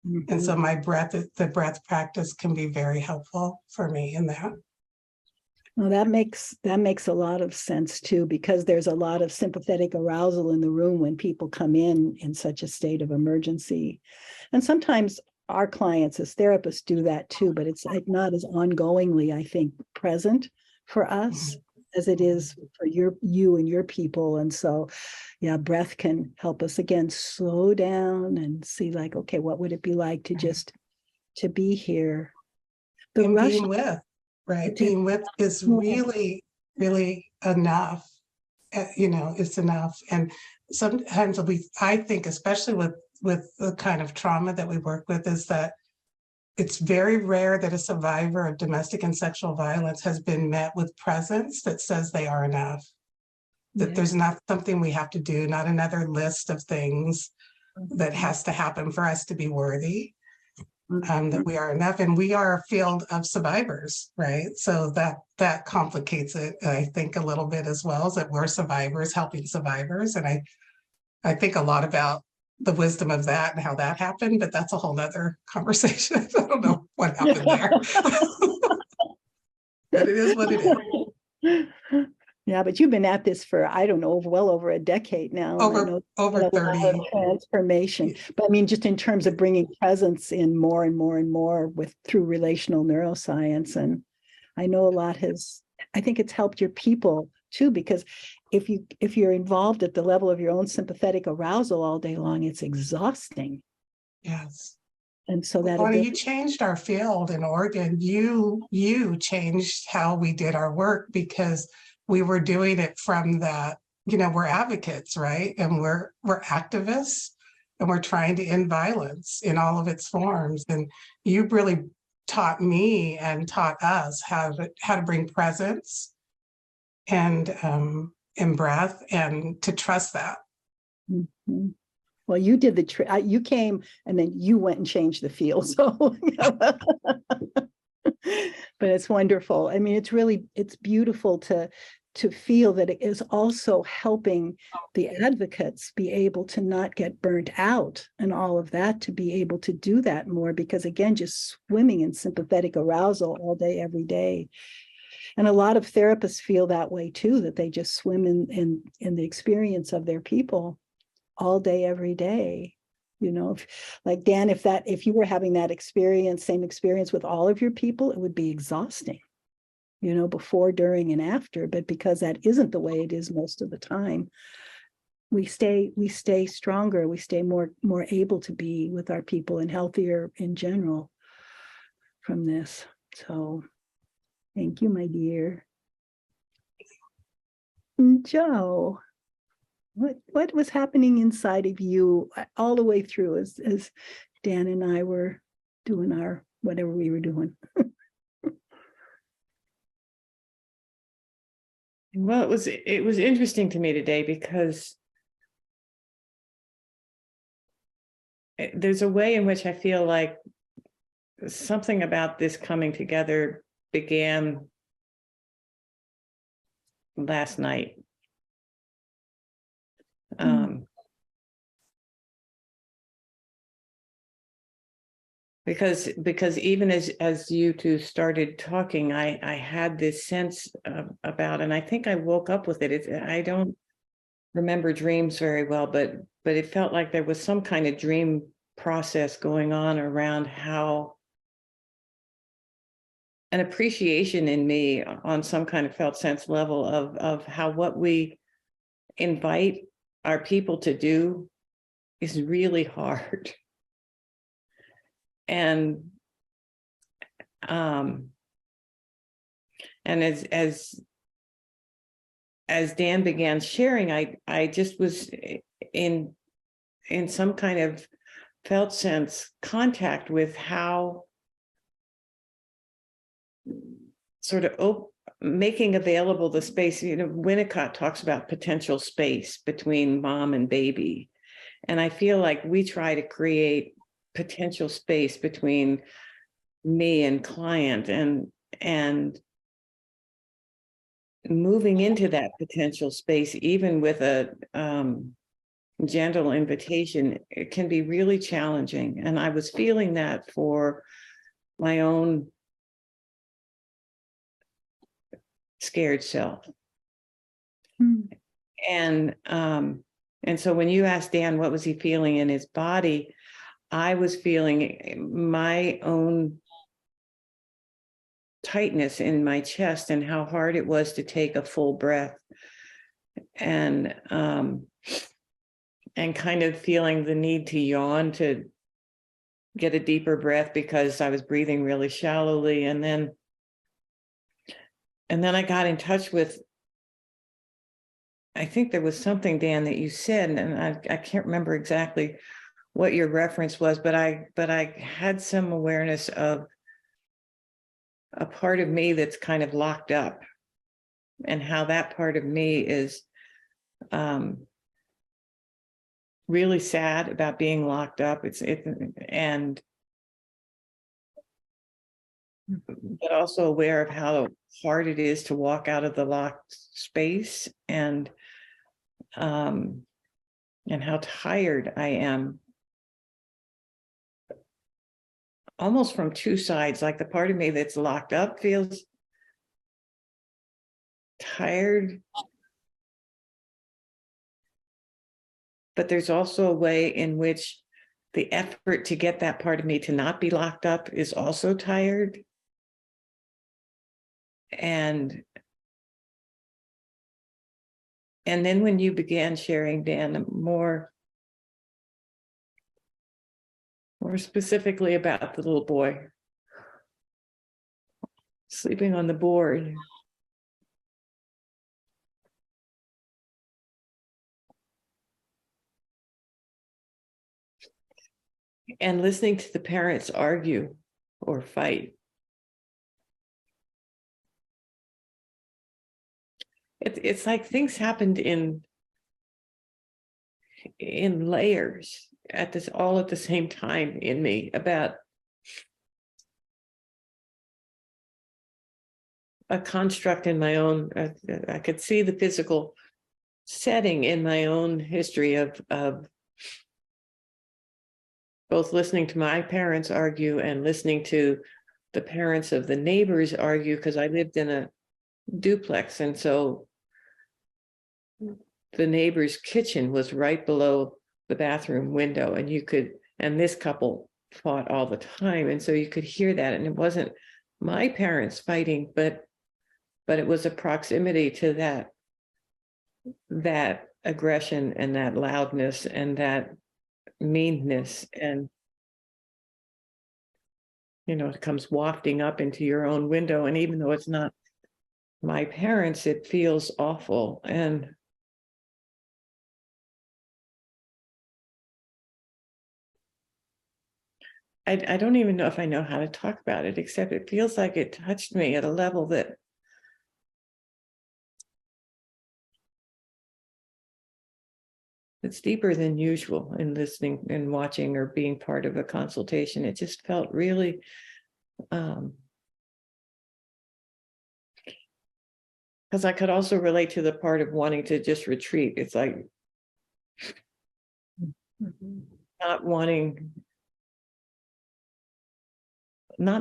Mm-hmm. And so the breath practice can be very helpful for me in that. Well, that makes a lot of sense too, because there's a lot of sympathetic arousal in the room when people come in such a state of emergency. And sometimes our clients as therapists do that too, but it's like not as ongoingly, I think, present for us as it is for you and your people. And so, yeah, breath can help us again slow down and see, like, okay, what would it be like to be here? Being with, right? Being with is really, really enough. It's enough. And sometimes I think, especially with the kind of trauma that we work with, is that it's very rare that a survivor of domestic and sexual violence has been met with presence that says they are enough, that there's not something we have to do, not another list of things that has to happen for us to be worthy, that we are enough. And we are a field of survivors, right? So that complicates it, I think, a little bit as well, is that we're survivors helping survivors. And I think a lot about the wisdom of that and how that happened, but that's a whole nother conversation. I don't know what happened there. But it is what it is. Yeah, but you've been at this for, I don't know, well over a decade now. Over 30. Transformation. But I mean, just in terms of bringing presence in more and more and more through relational neuroscience. And I know I think it's helped your people too, because if you're involved at the level of your own sympathetic arousal all day long, it's exhausting. Yes. And so that Bonnie, you changed our field in Oregon. You changed how we did our work, because we were doing it from that, we're advocates, right? And we're activists, and we're trying to end violence in all of its forms. And you really taught me and taught us how to bring presence and breath, and to trust that. Mm-hmm. Well, you did you came and then you went and changed the field. So, but it's wonderful. I mean, it's beautiful to feel that it is also helping the advocates be able to not get burnt out and all of that, to be able to do that more, because again, just swimming in sympathetic arousal all day, every day. And a lot of therapists feel that way too, that they just swim in the experience of their people all day, every day. Like Dan, if you were having that same experience with all of your people, it would be exhausting, before, during, and after. But because that isn't the way it is most of the time, we stay stronger, we stay more able to be with our people, and healthier in general from this. So thank you, my dear. Joe, what was happening inside of you all the way through as Dan and I were doing our whatever we were doing? Well, it was interesting to me today, because there's a way in which I feel like something about this coming together began last night. Because even as you two started talking, I had this sense about, and I think I woke up with it. I don't remember dreams very well, but it felt like there was some kind of dream process going on around how an appreciation in me on some kind of felt sense level of how what we invite our people to do is really hard. And as Dan began sharing, I just was in some kind of felt sense contact with how sort of making available the space. You know, Winnicott talks about potential space between mom and baby. And I feel like we try to create potential space between me and client, and moving into that potential space, even with a gentle invitation, it can be really challenging. And I was feeling that for my own scared self. And so when you asked Dan what was he feeling in his body, I was feeling my own tightness in my chest and how hard it was to take a full breath, and kind of feeling the need to yawn to get a deeper breath because I was breathing really shallowly. And then I got in touch with, I think there was something, Dan, that you said, and I can't remember exactly what your reference was, but I had some awareness of a part of me that's kind of locked up, and how that part of me is really sad about being locked up. But also aware of how hard it is to walk out of the locked space, and how tired I am, almost from two sides. Like the part of me that's locked up feels tired, but there's also a way in which the effort to get that part of me to not be locked up is also tired. And then when you began sharing, Dan, more specifically about the little boy sleeping on the board, and listening to the parents argue or fight, it's like things happened in layers all at the same time in me, about a construct in my own. I could see the physical setting in my own history of both listening to my parents argue and listening to the parents of the neighbors argue, because I lived in a duplex, and so the neighbor's kitchen was right below the bathroom window, and this couple fought all the time, and so you could hear that. And it wasn't my parents fighting, but it was a proximity to that aggression and that loudness and that meanness, and it comes wafting up into your own window. And even though it's not my parents, it feels awful. And I don't even know if I know how to talk about it, except it feels like it touched me at a level that it's deeper than usual in listening and watching or being part of a consultation. It just felt really because I could also relate to the part of wanting to just retreat. It's like not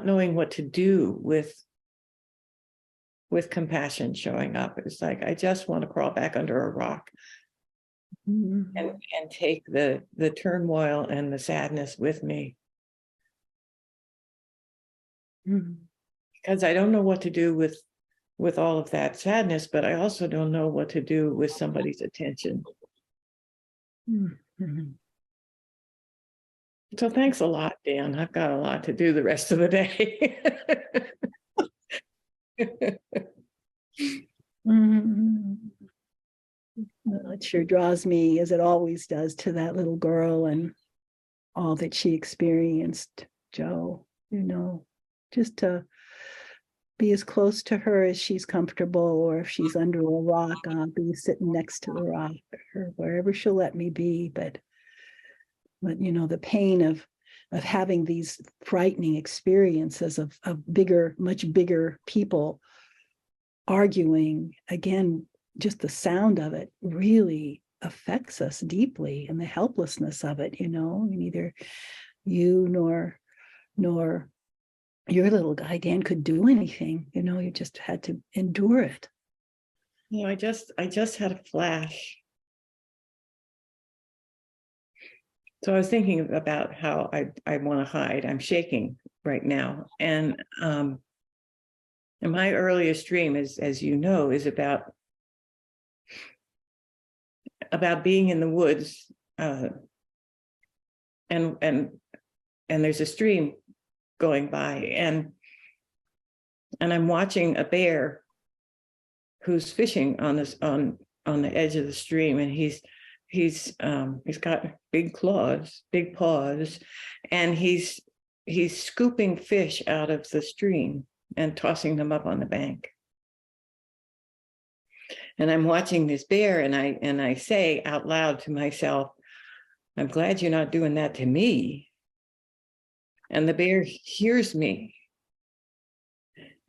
knowing what to do with compassion showing up. It's like I just want to crawl back under a rock and take the turmoil and the sadness with me. because I don't know what to do with all of that sadness, but I also don't know what to do with somebody's attention. Mhm. So thanks a lot, Dan. I've got a lot to do the rest of the day. Mhm. Well, it sure draws me, as it always does, to that little girl and all that she experienced, Joe, just to be as close to her as she's comfortable, or if she's under a rock, I'll be sitting next to the rock or wherever she'll let me be. But the pain of having these frightening experiences of bigger, much bigger people arguing, again, just the sound of it really affects us deeply, and the helplessness of it, neither you nor your little guy, Dan, could do anything, you just had to endure it. I just had a flash. So I was thinking about how I want to hide. I'm shaking right now. And my earliest dream is, as you know, is about being in the woods, and there's a stream going by, and I'm watching a bear who's fishing on the edge of the stream, and he's got big paws, and he's scooping fish out of the stream and tossing them up on the bank. And I'm watching this bear, and I say out loud to myself, I'm glad you're not doing that to me. And the bear hears me,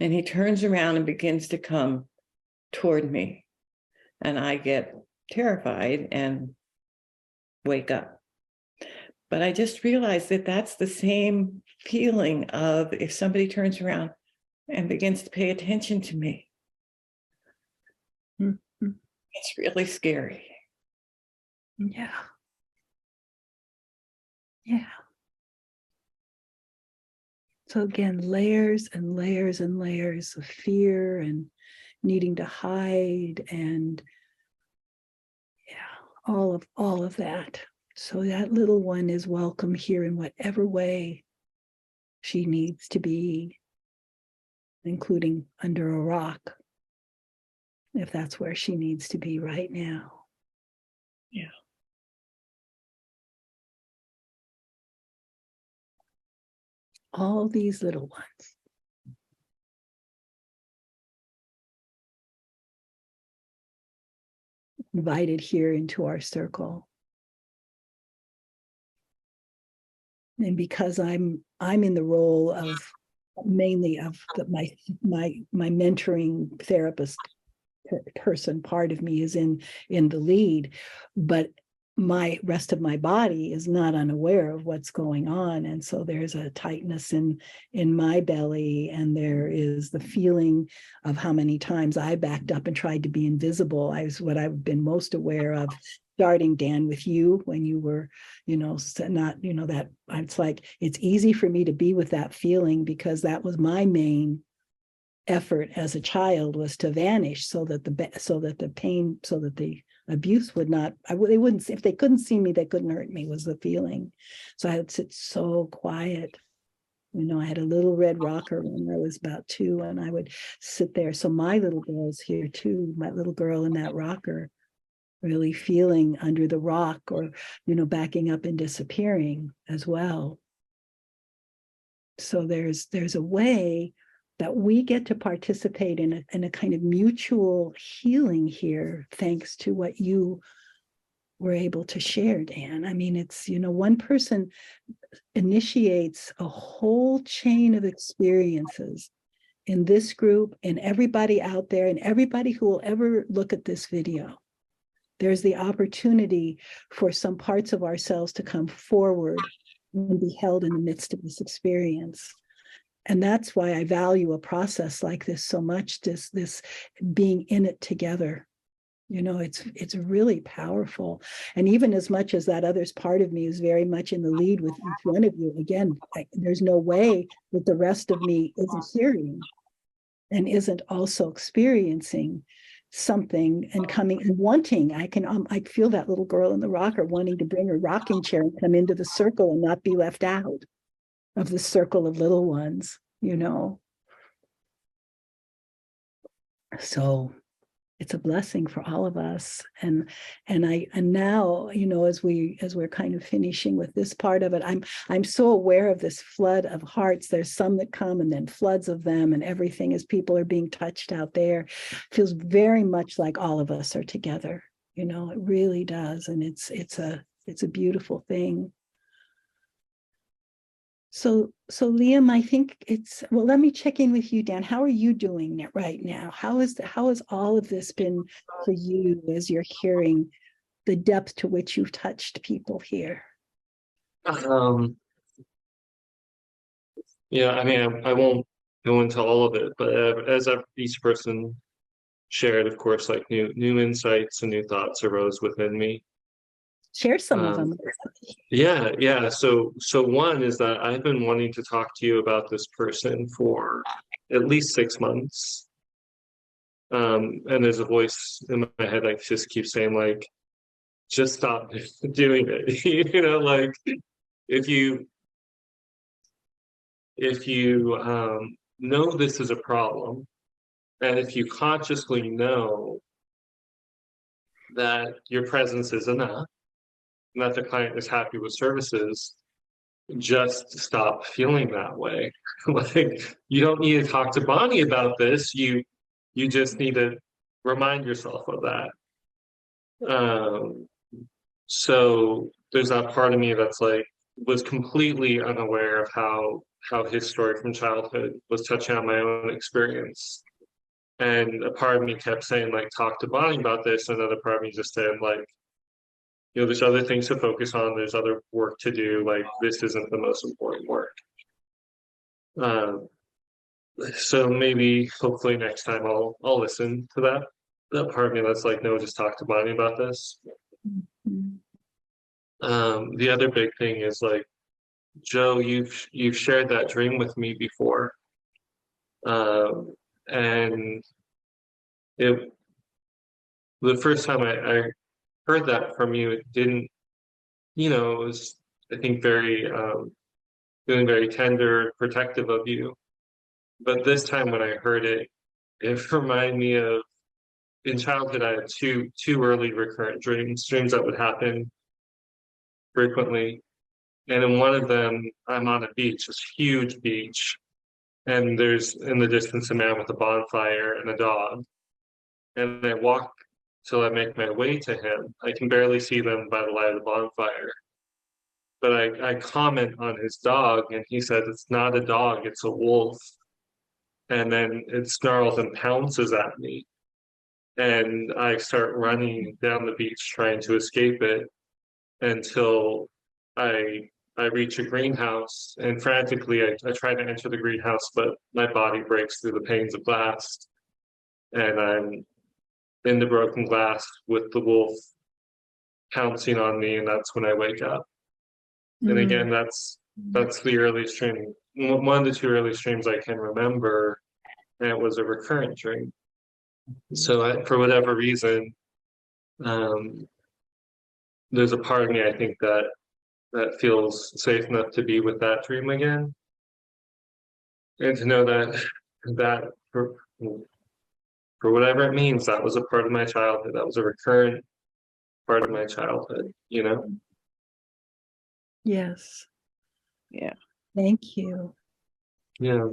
and he turns around and begins to come toward me. And I get terrified and wake up. But I just realized that that's the same feeling of if somebody turns around and begins to pay attention to me. Mm-hmm. It's really scary. Yeah. Yeah. So again, layers and layers and layers of fear and needing to hide, and all of that. So that little one is welcome here in whatever way she needs to be, including under a rock, if that's where she needs to be right now. Yeah. All these little ones. Invited here into our circle. And because I'm in the role of mainly of my mentoring therapist person, part of me is in the lead, but my rest of my body is not unaware of what's going on. And so there's a tightness in my belly, and there is the feeling of how many times I backed up and tried to be invisible. What I've been most aware of, starting, Dan, with you when you were, not, that it's like, it's easy for me to be with that feeling, because that was my main effort as a child, was to vanish so that the pain, so that the abuse would not, they wouldn't, if they couldn't see me, they couldn't hurt me, was the feeling. So I would sit so quiet. I had a little red rocker when I was about 2, and I would sit there. So my little girl's here too, my little girl in that rocker, really feeling under the rock, or, backing up and disappearing as well. So there's a way that we get to participate in a kind of mutual healing here, thanks to what you were able to share, Dan. I mean, it's, one person initiates a whole chain of experiences in this group, and everybody out there, and everybody who will ever look at this video. There's the opportunity for some parts of ourselves to come forward and be held in the midst of this experience. And that's why I value a process like this so much, this being in it together. It's really powerful. And even as much as that other's part of me is very much in the lead with each one of you, again, there's no way that the rest of me isn't hearing and isn't also experiencing something and coming and wanting. I feel that little girl in the rocker wanting to bring her rocking chair and come into the circle and not be left out of the circle of little ones, So it's a blessing for all of us. And now, as we're kind of finishing with this part of it, I'm so aware of this flood of hearts. There's some that come and then floods of them, and everything as people are being touched out there feels very much like all of us are together. It really does. And it's a beautiful thing. So Liam, I think let me check in with you, Dan. How are you doing right now? How has all of this been for you as you're hearing the depth to which you've touched people here? Yeah, I mean, I won't go into all of it, but as each person shared, of course, like new insights and new thoughts arose within me. Share some of them. Yeah. So one is that I've been wanting to talk to you about this person for at least 6 months. And there's a voice in my head that just keeps saying, like, just stop doing it. Like if you know this is a problem, and if you consciously know that your presence is enough, and that the client is happy with services, just stop feeling that way. Like, you don't need to talk to Bonnie about this. You just need to remind yourself of that. So there's that part of me that's like, was completely unaware of how his story from childhood was touching on my own experience. And a part of me kept saying, like, talk to Bonnie about this. Another part of me just said, like, there's other things to focus on. There's other work to do. Like, this isn't the most important work. So maybe, hopefully, next time I'll listen to that part of me that's like, no, just talk to Bonnie about this. The other big thing is, like, Joe, you've shared that dream with me before, and the first time I heard that from you, it didn't, it was, I think, feeling very tender and protective of you. But this time when I heard it, it reminded me of, in childhood, I had two early recurrent dreams that would happen frequently. And in one of them, I'm on a beach, this huge beach, and there's in the distance a man with a bonfire and a dog. And I walk till I make my way to him. I can barely see them by the light of the bonfire. But I comment on his dog, and he said, it's not a dog, it's a wolf. And then it snarls and pounces at me. And I start running down the beach trying to escape it until I reach a greenhouse, and frantically I try to enter the greenhouse, but my body breaks through the panes of glass, and I'm in the broken glass with the wolf pouncing on me, and that's when I wake up. And again, that's the earliest dream, one of the two earliest dreams I can remember, and it was a recurrent dream. So for whatever reason, there's a part of me, I think, that feels safe enough to be with that dream again, and to know that for whatever it means, that was a part of my childhood. That was a recurrent part of my childhood. Yes. Yeah. Thank you. Yeah.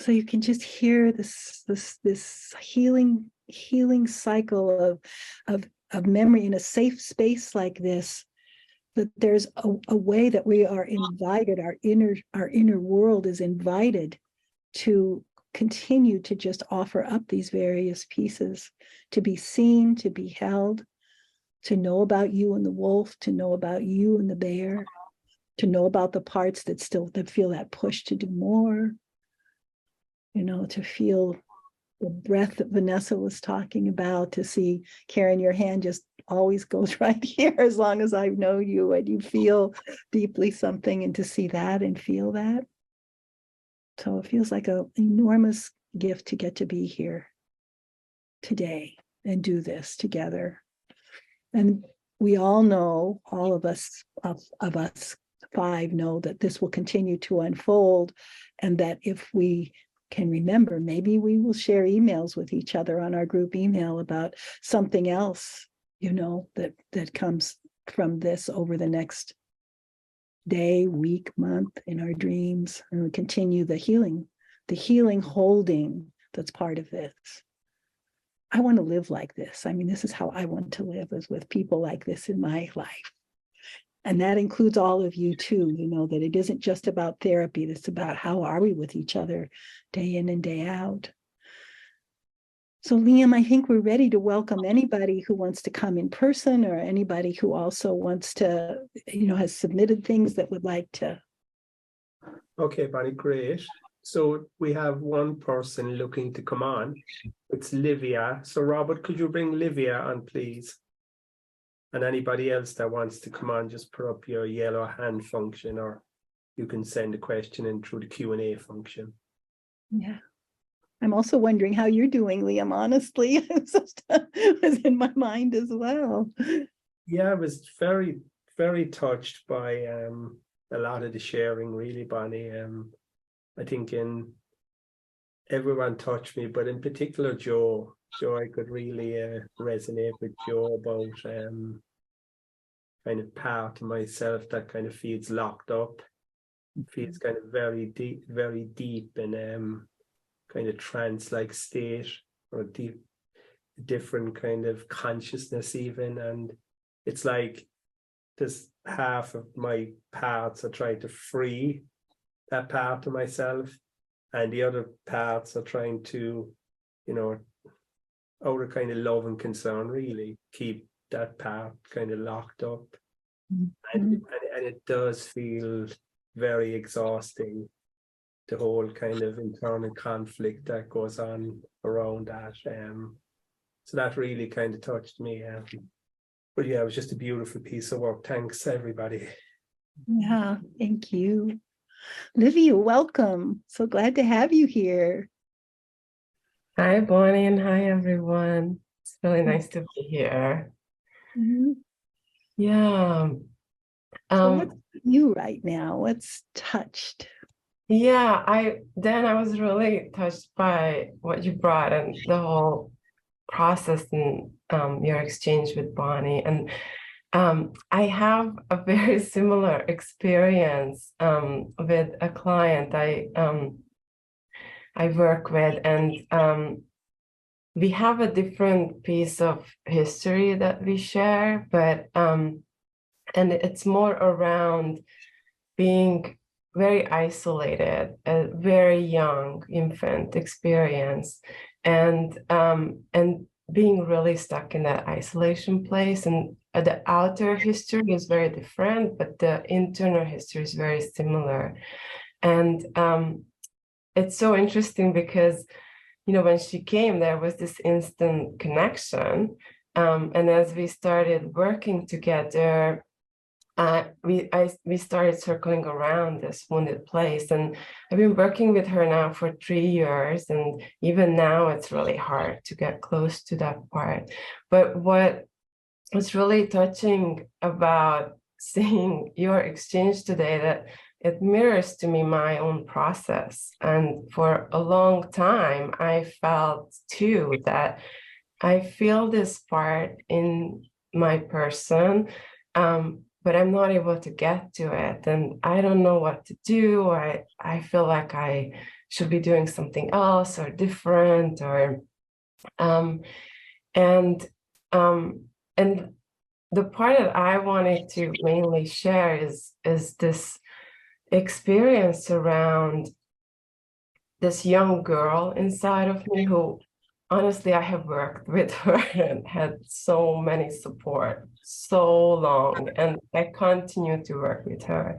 So you can just hear this healing cycle of memory in a safe space like this, that there's a way that we are invited, our inner world is invited to continue to just offer up these various pieces, to be seen, to be held, to know about you and the wolf, to know about you and the bear, to know about the parts that feel that push to do more, to feel the breath that Vanessa was talking about, to see, Karen, your hand just always goes right here as long as I know you, and you feel deeply something, and to see that and feel that. So it feels like an enormous gift to get to be here today and do this together. And we all know, all of us, of us 5 know that this will continue to unfold, and that if we can remember, maybe we will share emails with each other on our group email about something else, you know, that comes from this over the next day, week, month in our dreams, and we continue the healing holding that's part of this. I want to live like this. I mean, this is how I want to live, is with people like this in my life. And that includes all of you too, you know, that it isn't just about therapy. It's about how are we with each other day in and day out. So Liam, I think we're ready to welcome anybody who wants to come in person, or anybody who also wants to, you know, has submitted things that would like to. Okay, Bonnie, great. So we have one person looking to come on. It's Livia. So Robert, could you bring Livia on, please? And anybody else that wants to come on, just put up your yellow hand function, or you can send a question in through the Q&A function. Yeah. I'm also wondering how you're doing, Liam, honestly. It was in my mind as well. Yeah, I was very, very touched by a lot of the sharing, really, Bonnie. I think everyone touched me, but in particular, Joe, I could really resonate with Joe about kind of part of myself that kind of feels locked up, feels kind of very deep and kind of trance-like state, or different kind of consciousness even. And it's like this half of my parts are trying to free that part of myself, and the other parts are trying to, you know, out of kind of love and concern, really keep that part kind of locked up. And it does feel very exhausting, the whole kind of internal conflict that goes on around that. So that really kind of touched me. But yeah, it was just a beautiful piece of work. Thanks, everybody. Yeah, thank you. Livia, welcome. So glad to have you here. Hi, Bonnie, and hi, everyone. It's really nice to be here. Mm-hmm. Yeah. So what's you right now? What's touched? Yeah, I was really touched by what you brought and the whole process and your exchange with Bonnie. And I have a very similar experience with a client I work with, and we have a different piece of history that we share, but and it's more around being very isolated, a very young infant experience, and being really stuck in that isolation place. And the outer history is very different, but the internal history is very similar. And it's so interesting because, you know, when she came, there was this instant connection. And as we started working together, we started circling around this wounded place. And I've been working with her now for 3 years. And even now, it's really hard to get close to that part. But what was really touching about seeing your exchange today, that it mirrors to me my own process. And for a long time, I felt too that I feel this part in my person, but I'm not able to get to it. And I don't know what to do. I feel like I should be doing something else or different, or and the part that I wanted to mainly share is this experience around this young girl inside of me who, honestly, I have worked with her and had so many support so long, and I continue to work with her.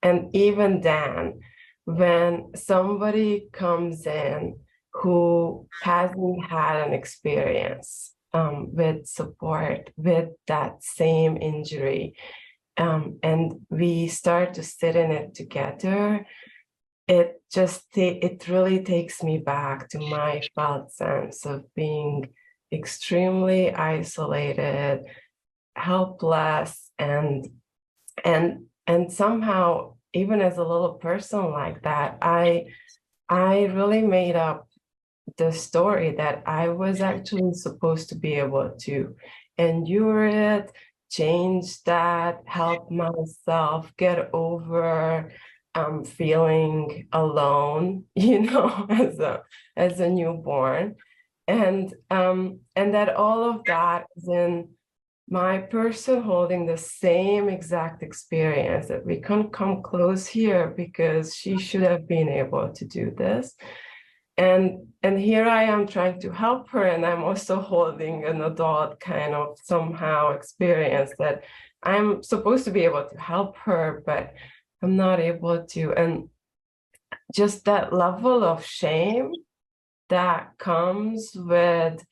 And even then, when somebody comes in who hasn't had an experience with support, with that same injury, and we start to sit in it together, it really takes me back to my felt sense of being extremely isolated, helpless, and somehow, even as a little person like that, I really made up the story that I was actually supposed to be able to endure it, change that, help myself get over feeling alone, as a newborn, and that all of that is in my person holding the same exact experience, that we can't come close here because she should have been able to do this. And here I am trying to help her, and I'm also holding an adult kind of somehow experience that I'm supposed to be able to help her, but I'm not able to. And just that level of shame that comes with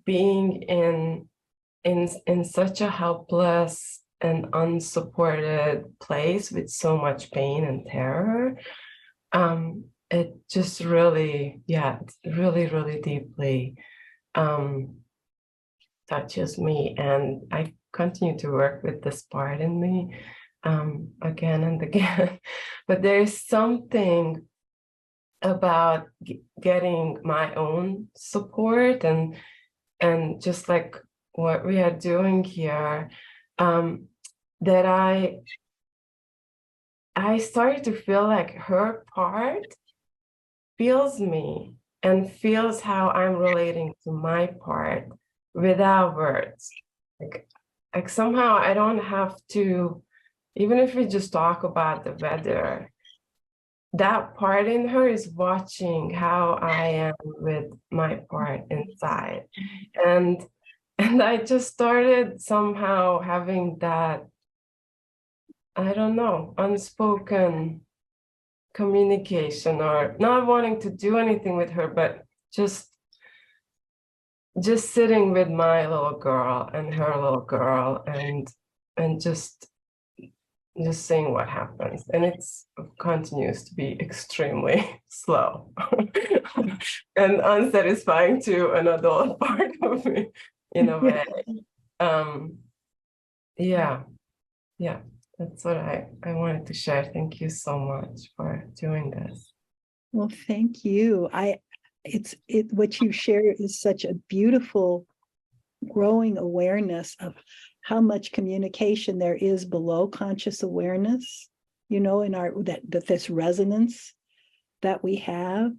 being in such a helpless and unsupported place with so much pain and terror, it just really, really deeply touches me. And I continue to work with this part in me again and again. But there's something about getting my own support, and just like what we are doing here, that I started to feel like her part feels me and feels how I'm relating to my part without words. Like somehow I don't have to, even if we just talk about the weather, that part in her is watching how I am with my part inside. And I just started somehow having that, I don't know, unspoken communication, or not wanting to do anything with her, but just sitting with my little girl and her little girl, and just seeing what happens. And it continues to be extremely slow and unsatisfying to an adult part of me in a way. Yeah, that's what I wanted to share. Thank you so much for doing this. Well, thank you. What you share is such a beautiful growing awareness of how much communication there is below conscious awareness, in our that this resonance that we have.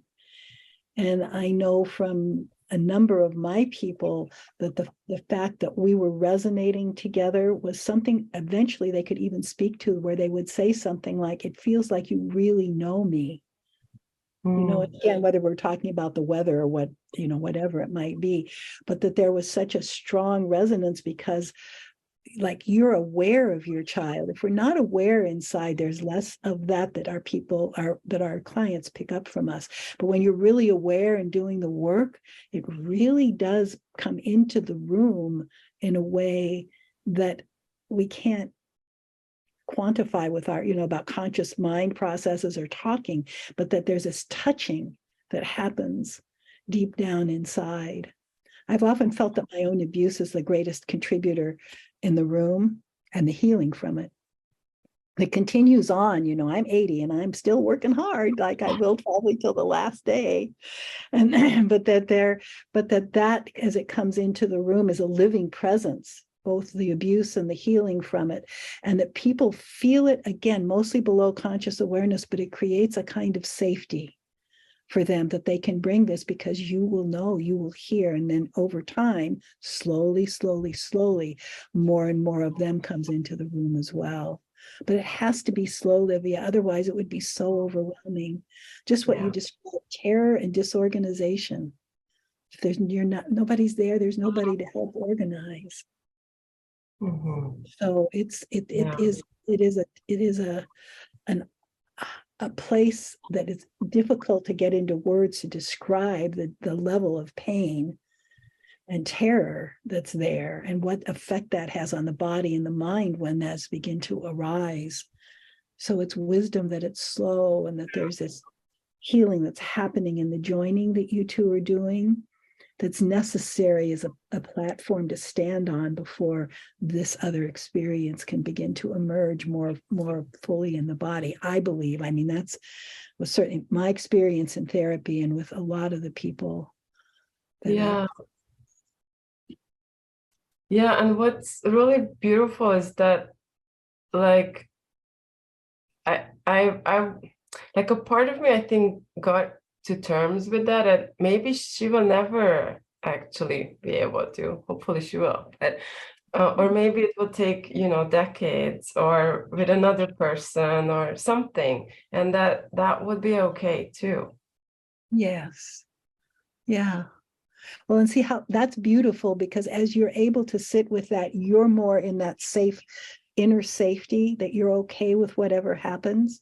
And I know from a number of my people that the fact that we were resonating together was something eventually they could even speak to, where they would say something like, it feels like you really know me. Again, whether we're talking about the weather or what, whatever it might be, but that there was such a strong resonance because like you're aware of your child. If we're not aware inside, there's less of that our clients pick up from us. But when you're really aware and doing the work, it really does come into the room in a way that we can't quantify with our, about conscious mind processes or talking, but that there's this touching that happens deep down inside. I've often felt that my own abuse is the greatest contributor in the room and the healing from it. It continues on, I'm 80 and I'm still working hard, like I will probably till the last day. And but that as it comes into the room is a living presence, both the abuse and the healing from it, and that people feel it, again, mostly below conscious awareness, but it creates a kind of safety for them that they can bring this, because you will know, you will hear, and then over time, slowly, more and more of them comes into the room as well. But it has to be slow, Livia, otherwise it would be so overwhelming. Just what you described, terror and disorganization. If nobody's there, there's nobody to help organize. So it is a place that is difficult to get into words to describe the level of pain and terror that's there, and what effect that has on the body and the mind when that's begin to arise. So it's wisdom that it's slow, and that there's this healing that's happening in the joining that you two are doing, that's necessary as a platform to stand on before this other experience can begin to emerge more fully in the body. I believe, I mean, was certainly my experience in therapy and with a lot of the people. Yeah. Yeah, and what's really beautiful is that, like, I like, a part of me, I think, got to terms with that, and maybe she will never actually be able to. Hopefully she will, but or maybe it will take, you know, decades, or with another person or something, and that would be okay too. Yes. Yeah. Well, and see how that's beautiful, because as you're able to sit with that, you're more in that safe inner safety, that you're okay with whatever happens.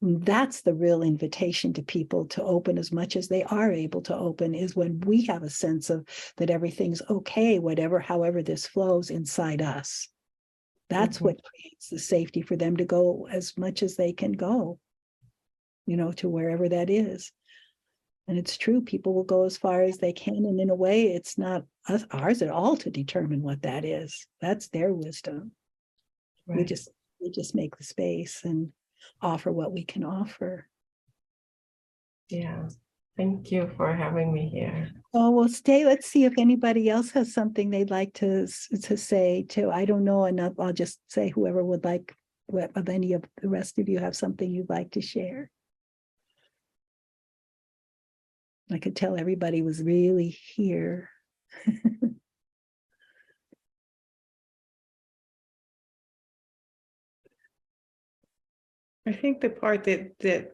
That's the real invitation to people to open as much as they are able to open, is when we have a sense of that everything's okay, however this flows inside us. That's what creates the safety for them to go as much as they can go, you know, to wherever that is. And it's true, people will go as far as they can. And in a way, it's not ours at all to determine what that is. That's their wisdom. Right. We just make the space and offer what we can offer. Yeah. Thank you for having me here. Oh, well, stay. Let's see if anybody else has something they'd like to say too. I don't know enough. I'll just say whoever would like, of any of the rest of you have something you'd like to share. I could tell everybody was really here. I think the part that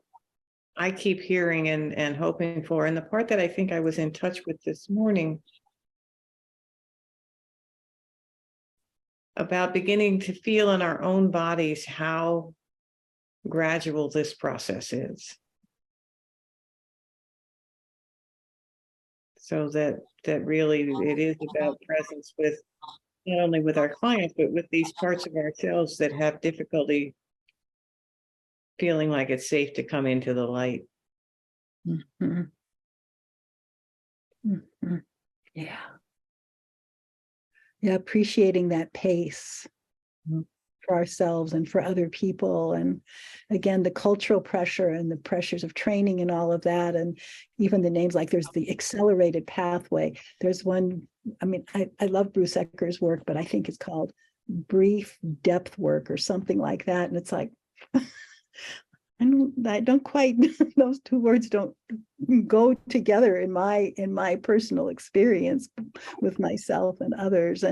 I keep hearing and hoping for, and the part that I think I was in touch with this morning, about beginning to feel in our own bodies how gradual this process is. So that really it is about presence with not only with our clients, but with these parts of ourselves that have difficulty feeling like it's safe to come into the light. Mm-hmm. Mm-hmm. Yeah. Yeah, appreciating that pace. Mm-hmm. For ourselves and for other people. And again, the cultural pressure and the pressures of training and all of that. And even the names, like there's the accelerated pathway. There's one, I mean, I love Bruce Ecker's work, but I think it's called brief depth work or something like that. And it's like, I don't quite, those two words don't go together in my personal experience with myself and others.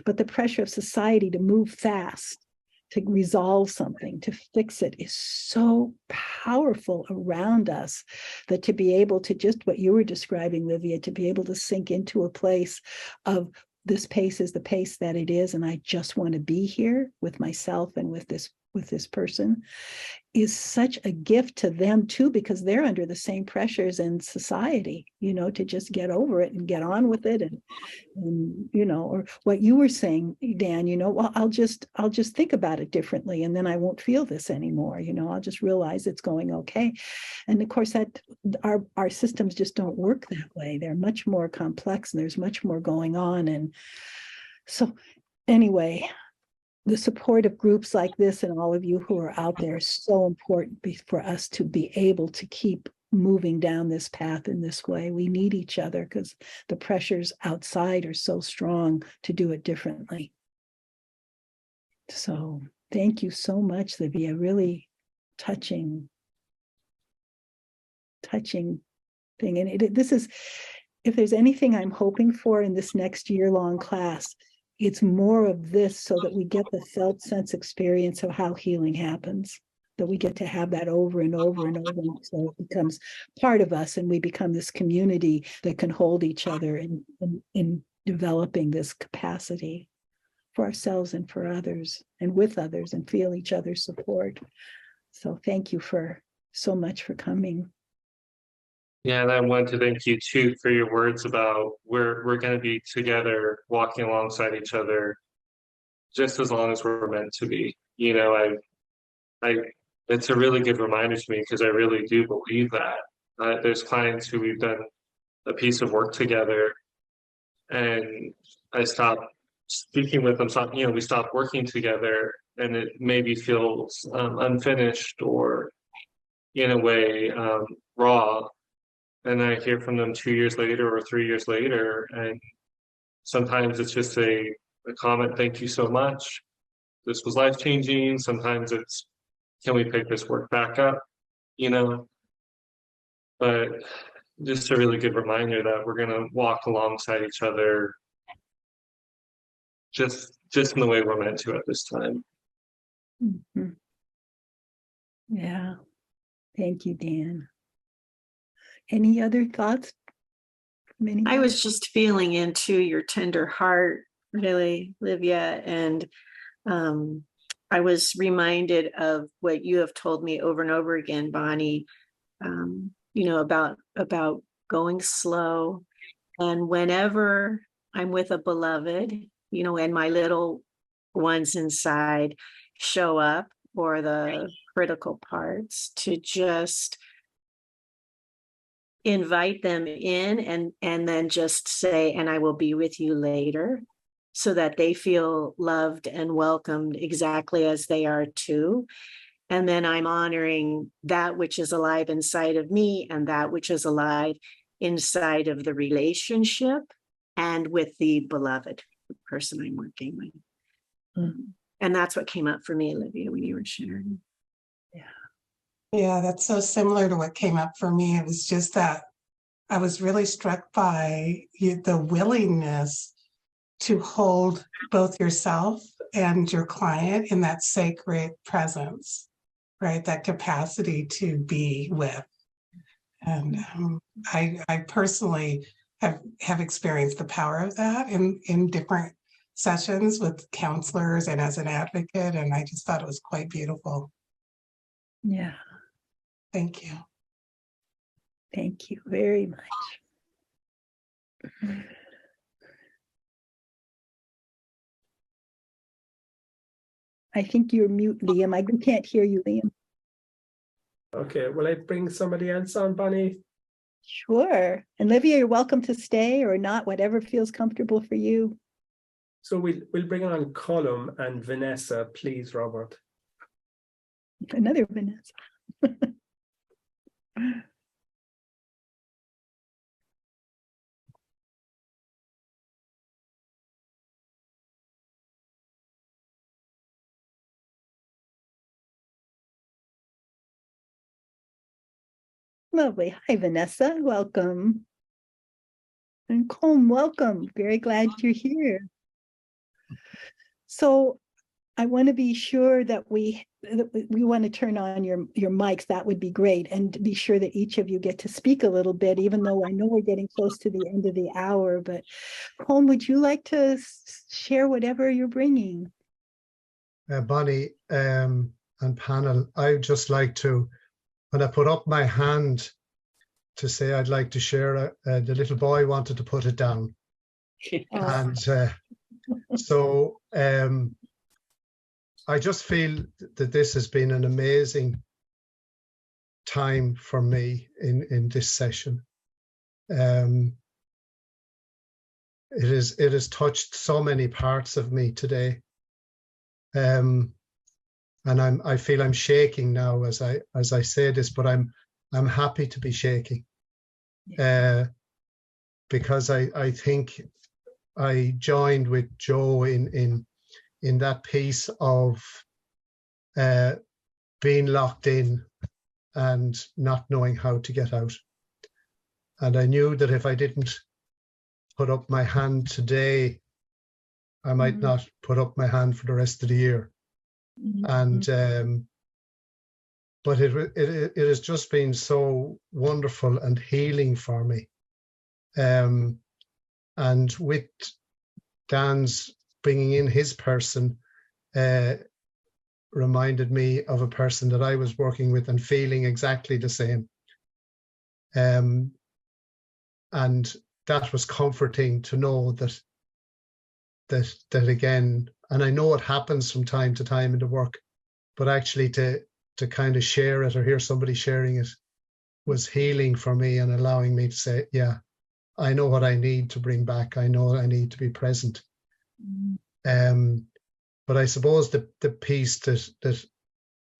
But the pressure of society to move fast, to resolve something, to fix it, is so powerful around us, that to be able to, just what you were describing, Livia, to be able to sink into a place of, this pace is the pace that it is, and I just want to be here with myself and with this person, is such a gift to them too, because they're under the same pressures in society, you know, to just get over it and get on with it. And you know, or what you were saying, Dan, you know, well, I'll just think about it differently, and then I won't feel this anymore. You know, I'll just realize it's going okay. And of course, that our systems just don't work that way. They're much more complex, and there's much more going on. And so anyway, the support of groups like this and all of you who are out there is so important for us to be able to keep moving down this path in this way. We need each other, because the pressures outside are so strong to do it differently. So thank you so much, Livia. Really touching thing. And this is, if there's anything I'm hoping for in this next year-long class, it's more of this, so that we get the felt sense experience of how healing happens, that we get to have that over and over and over, so it becomes part of us, and we become this community that can hold each other in developing this capacity for ourselves and for others, and with others, and feel each other's support. So thank you so much for coming. Yeah, and I want to thank you too for your words about we're going to be together, walking alongside each other, just as long as we're meant to be. You know, I it's a really good reminder to me, because I really do believe that. There's clients who we've done a piece of work together, and I stopped speaking with them. So, we stopped working together, and it maybe feels unfinished or, in a way, raw. And I hear from them 2 years later or 3 years later, and sometimes it's just a comment, "Thank you so much. This was life-changing." Sometimes it's, "Can we pick this work back up?" But just a really good reminder that we're going to walk alongside each other just in the way we're meant to at this time. Mhm. Yeah. Thank you, Dan. Any other thoughts from anybody? I was just feeling into your tender heart, really, Livia, and I was reminded of what you have told me over and over again, Bonnie, about going slow. And whenever I'm with a beloved, and my little ones inside show up, or the critical parts, to just invite them in and then just say, "And I will be with you later," so that they feel loved and welcomed exactly as they are too. And then I'm honoring that which is alive inside of me and that which is alive inside of the relationship and with the beloved, the person I'm working with. And that's what came up for me, Olivia, when you were sharing. Yeah, that's so similar to what came up for me. It was just that I was really struck by the willingness to hold both yourself and your client in that sacred presence, right? That capacity to be with. And I personally have experienced the power of that in different sessions with counselors and as an advocate. And I just thought it was quite beautiful. Yeah. Thank you. Thank you very much. I think you're mute, Liam. I can't hear you, Liam. Okay, will I bring somebody else on, Bonnie? Sure. And Livia, you're welcome to stay or not, whatever feels comfortable for you. So we'll bring on Colum and Vanessa, please, Robert. Another Vanessa. Lovely. Hi, Vanessa. Welcome. And Colm, welcome. Very glad you're here. So I want to be sure that we want to turn on your mics. That would be great. And be sure that each of you get to speak a little bit, even though I know we're getting close to the end of the hour. But Colm, would you like to share whatever you're bringing? Bonnie and panel, I would just like to, when I put up my hand to say I'd like to share, the little boy wanted to put it down. And so I just feel that this has been an amazing time for me in this session. It has touched so many parts of me today. And I feel I'm shaking now as I say this, but I'm happy to be shaking, because I think I joined with Joe in that piece of being locked in and not knowing how to get out. And I knew that if I didn't put up my hand today, I might not put up my hand for the rest of the year. And but it has just been so wonderful and healing for me. And with Dan's bringing in his person, reminded me of a person that I was working with and feeling exactly the same. And that was comforting to know that again, and I know it happens from time to time in the work, but actually to kind of share it or hear somebody sharing it was healing for me and allowing me to say, yeah, I know what I need to bring back. I know I need to be present. But I suppose the piece that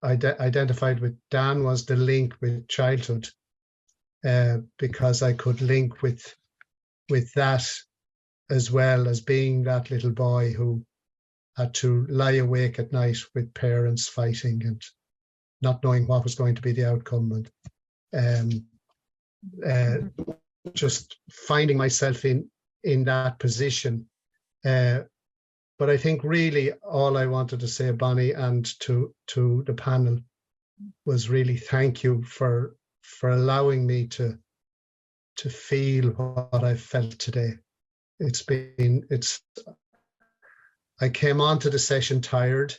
I identified with Dan was the link with childhood, because I could link with that, as well as being that little boy who had to lie awake at night with parents fighting and not knowing what was going to be the outcome, and just finding myself in that position. But I think really all I wanted to say, Bonnie, and to the panel, was really thank you for allowing me to feel what I felt today. I came onto the session tired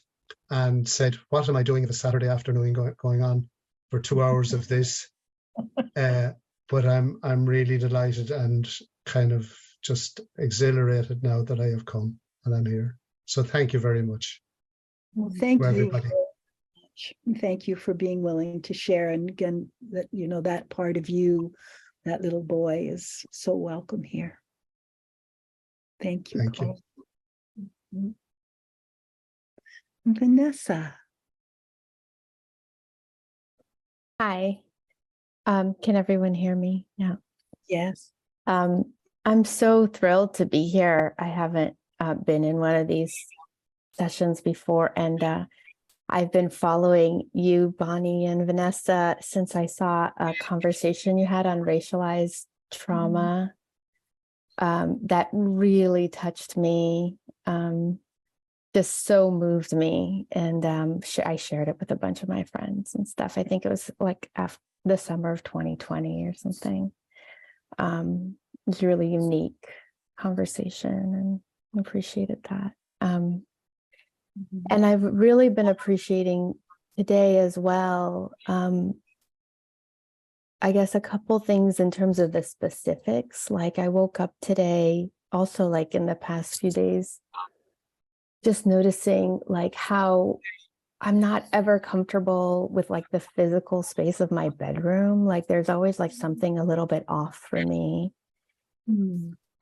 and said, what am I doing of a Saturday afternoon going on for 2 hours of this? But I'm really delighted and kind of just exhilarated now that I have come and I'm here. So thank you very much. Well, thank for you. everybody. Thank you for being willing to share. And again, that, you know, that part of you, that little boy, is so welcome here. Thank you. Thank you. Mhm. Vanessa. Hi. Can everyone hear me? No. Yes. I'm so thrilled to be here. I haven't been in one of these sessions before, and I've been following you, Bonnie and Vanessa, since I saw a conversation you had on racialized trauma. That really touched me, just so moved me. And I shared it with a bunch of my friends and stuff. I think it was like after the summer of 2020 or something. It was a really unique conversation, and appreciated that. And I've really been appreciating today as well. I guess a couple things in terms of the specifics. Like I woke up today, also like in the past few days, just noticing like how I'm not ever comfortable with like the physical space of my bedroom. Like there's always like something a little bit off for me.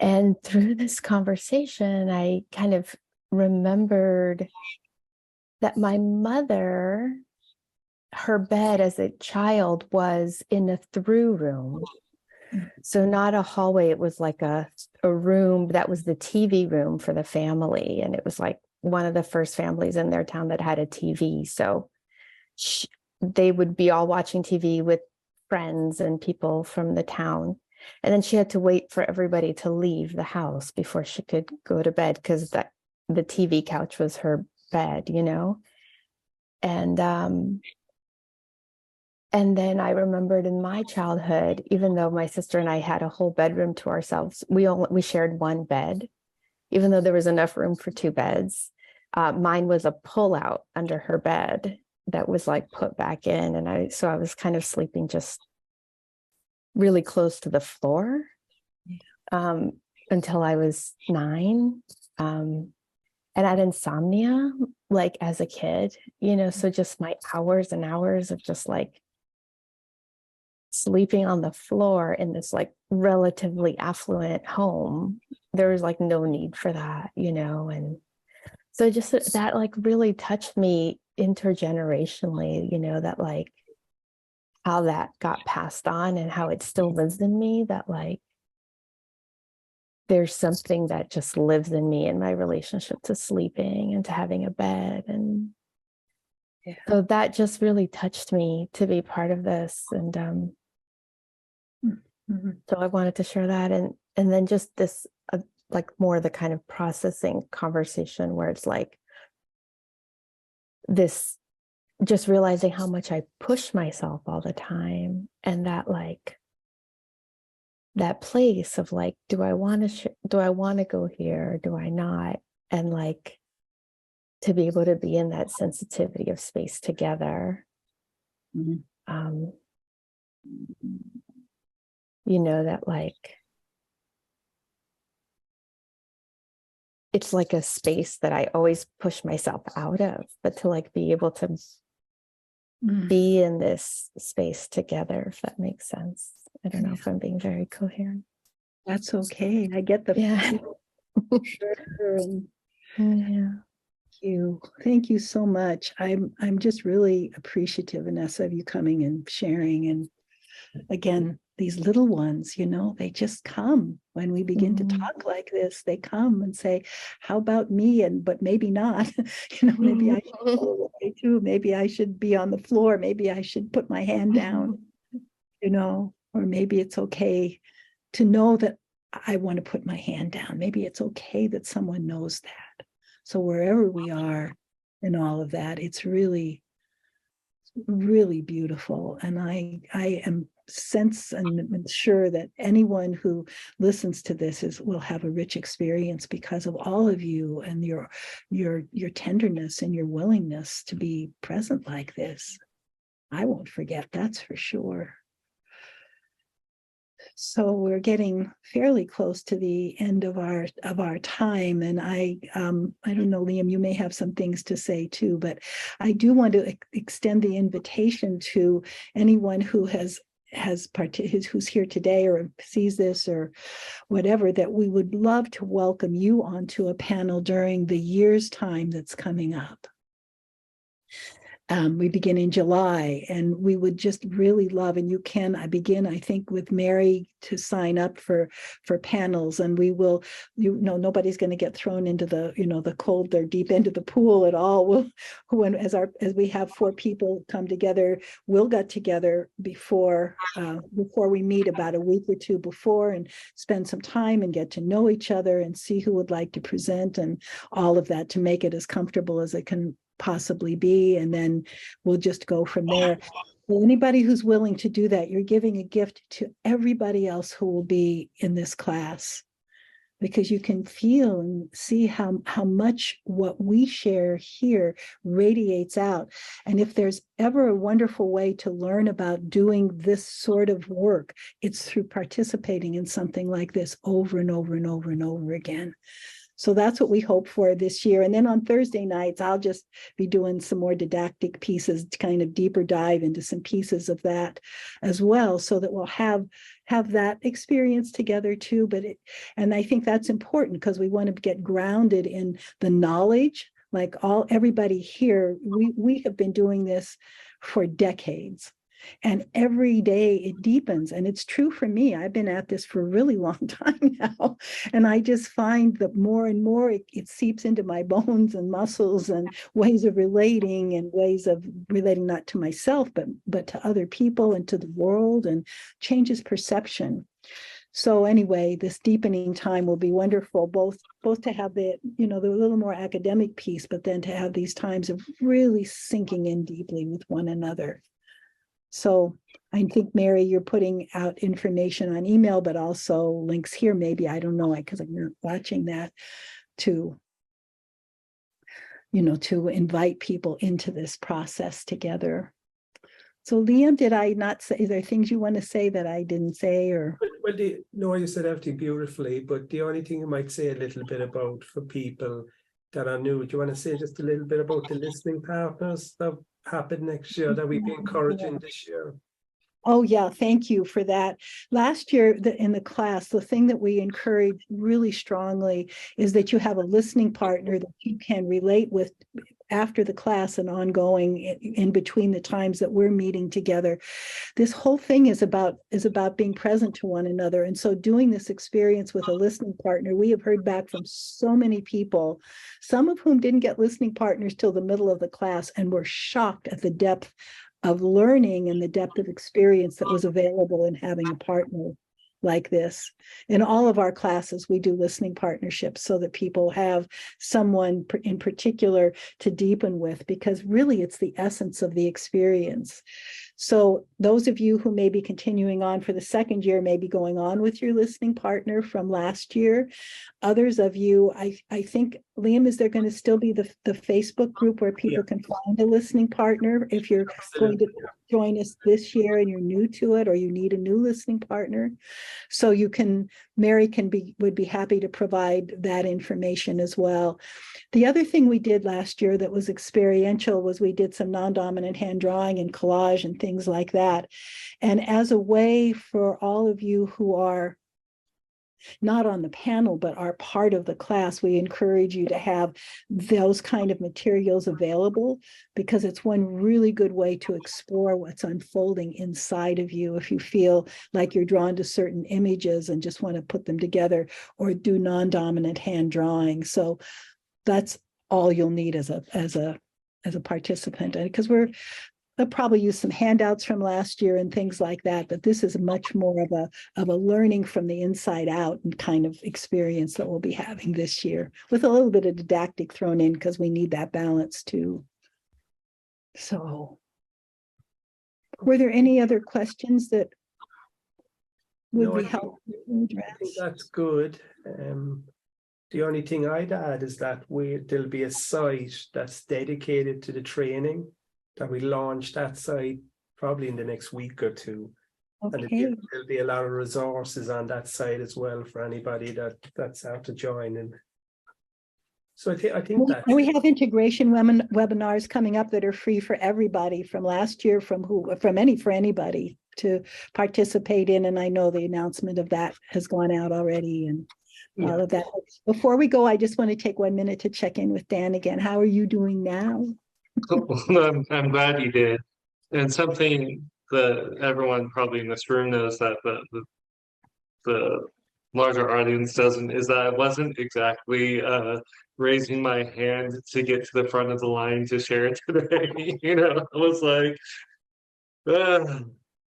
And through this conversation, I kind of remembered that my mother, her bed as a child was in a through room. So not a hallway, it was like a room that was the TV room for the family. And it was like one of the first families in their town that had a TV. So they would be all watching TV with friends and people from the town. And then she had to wait for everybody to leave the house before she could go to bed, because the TV couch was her bed, you know? And then I remembered in my childhood, even though my sister and I had a whole bedroom to ourselves, we shared one bed, even though there was enough room for two beds. Mine was a pull-out under her bed that was like put back in, and I was kind of sleeping just really close to the floor until I was 9. And I had insomnia like as a kid, you know, so just my hours and hours of just like sleeping on the floor in this like relatively affluent home, there was like no need for that, you know. And so just that like really touched me intergenerationally, you know, that like how that got passed on and how it still lives in me, that like there's something that just lives in me in my relationship to sleeping and to having a bed. And so that just really touched me to be part of this. And so I wanted to share that. And then just this, like more the kind of processing conversation where it's like this, just realizing how much I push myself all the time, and that like that place of like, do I want to go here? Do I not? And like to be able to be in that sensitivity of space together. You know, that like it's like a space that I always push myself out of, but to like be able to be in this space together, if that makes sense. I don't know if I'm being very coherent. That's okay. I get the Yeah. Yeah. Thank you so much. I'm just really appreciative, Vanessa, of you coming and sharing. And again, these little ones, they just come when we begin to talk like this. They come and say, "How about me?" But maybe not. Maybe I should go away too. Maybe I should be on the floor. Maybe I should put my hand down. Or maybe it's okay to know that I want to put my hand down. Maybe it's okay that someone knows that. So wherever we are in all of that, it's really, really beautiful. And I am sense and sure that anyone who listens to this will have a rich experience because of all of you and your tenderness and your willingness to be present like this. I won't forget, that's for sure. So we're getting fairly close to the end of our time, and I don't know, Liam, you may have some things to say too, but I do want to extend the invitation to anyone who who's here today or sees this or whatever, that we would love to welcome you onto a panel during the year's time that's coming up. We begin in July, and we would just really love, and you can, I think, with Mary to sign up for panels, and we will, nobody's going to get thrown into the cold or deep end of the pool at all. As we have 4 people come together, we'll get together before we meet about a week or 2 before and spend some time and get to know each other and see who would like to present and all of that to make it as comfortable as it can possibly be, and then we'll just go from there. Well, anybody who's willing to do that, you're giving a gift to everybody else who will be in this class, because you can feel and see how much what we share here radiates out. And if there's ever a wonderful way to learn about doing this sort of work, it's through participating in something like this over and over and over and over again. So that's what we hope for this year. And then on Thursday nights, I'll just be doing some more didactic pieces, to kind of deeper dive into some pieces of that as well, so that we'll have that experience together too. And I think that's important because we want to get grounded in the knowledge. Like everybody here, we have been doing this for decades. And every day it deepens. And it's true for me. I've been at this for a really long time now. And I just find that more and more it seeps into my bones and muscles and ways of relating, and ways of relating not to myself, but to other people and to the world, and changes perception. So anyway, this deepening time will be wonderful, both to have the little more academic piece, but then to have these times of really sinking in deeply with one another. So I think, Mary, you're putting out information on email, but also links here, maybe, I don't know, because I'm not watching that, to invite people into this process together. So Liam, did I not say, is there things you want to say that I didn't say? Or Well, no, you said everything beautifully, but the only thing you might say a little bit about for people that are new, do you want to say just a little bit about the listening partners that happen next year, that we've been encouraging this year? Oh yeah, thank you for that. Last year in the class, the thing that we encourage really strongly is that you have a listening partner that you can relate with after the class and ongoing in between the times that we're meeting together. This whole thing is about being present to one another. And so doing this experience with a listening partner, we have heard back from so many people, some of whom didn't get listening partners till the middle of the class and were shocked at the depth of learning and the depth of experience that was available in having a partner like this. In all of our classes, we do listening partnerships so that people have someone in particular to deepen with, because really it's the essence of the experience. So those of you who may be continuing on for the second year may be going on with your listening partner from last year. Others of you, I think, Liam, is there going to still be the Facebook group where people can find a listening partner if you're going to join us this year and you're new to it, or you need a new listening partner? So you can, Mary would be happy to provide that information as well. The other thing we did last year that was experiential was we did some non-dominant hand drawing and collage and things like that. And as a way for all of you who are not on the panel, but are part of the class, we encourage you to have those kind of materials available, because it's one really good way to explore what's unfolding inside of you if you feel like you're drawn to certain images and just want to put them together, or do non-dominant hand drawing. So that's all you'll need as a participant, because they'll probably use some handouts from last year and things like that, but this is much more of a learning from the inside out and kind of experience that we'll be having this year, with a little bit of didactic thrown in because we need that balance too. So were there any other questions that would be helpful to address? I think that's good. The only thing I'd add is that there'll be a site that's dedicated to the training, that we launch that site probably in the next week or two. Okay. And there'll be a lot of resources on that site as well for anybody that's out to join. And so I think that we have integration webinars coming up that are free for everybody from last year, for anybody to participate in. And I know the announcement of that has gone out already, and all of that. Before we go, I just want to take 1 minute to check in with Dan again. How are you doing now? I'm glad you did. And something that everyone probably in this room knows that the larger audience doesn't, is that I wasn't exactly raising my hand to get to the front of the line to share today. You know, I was like,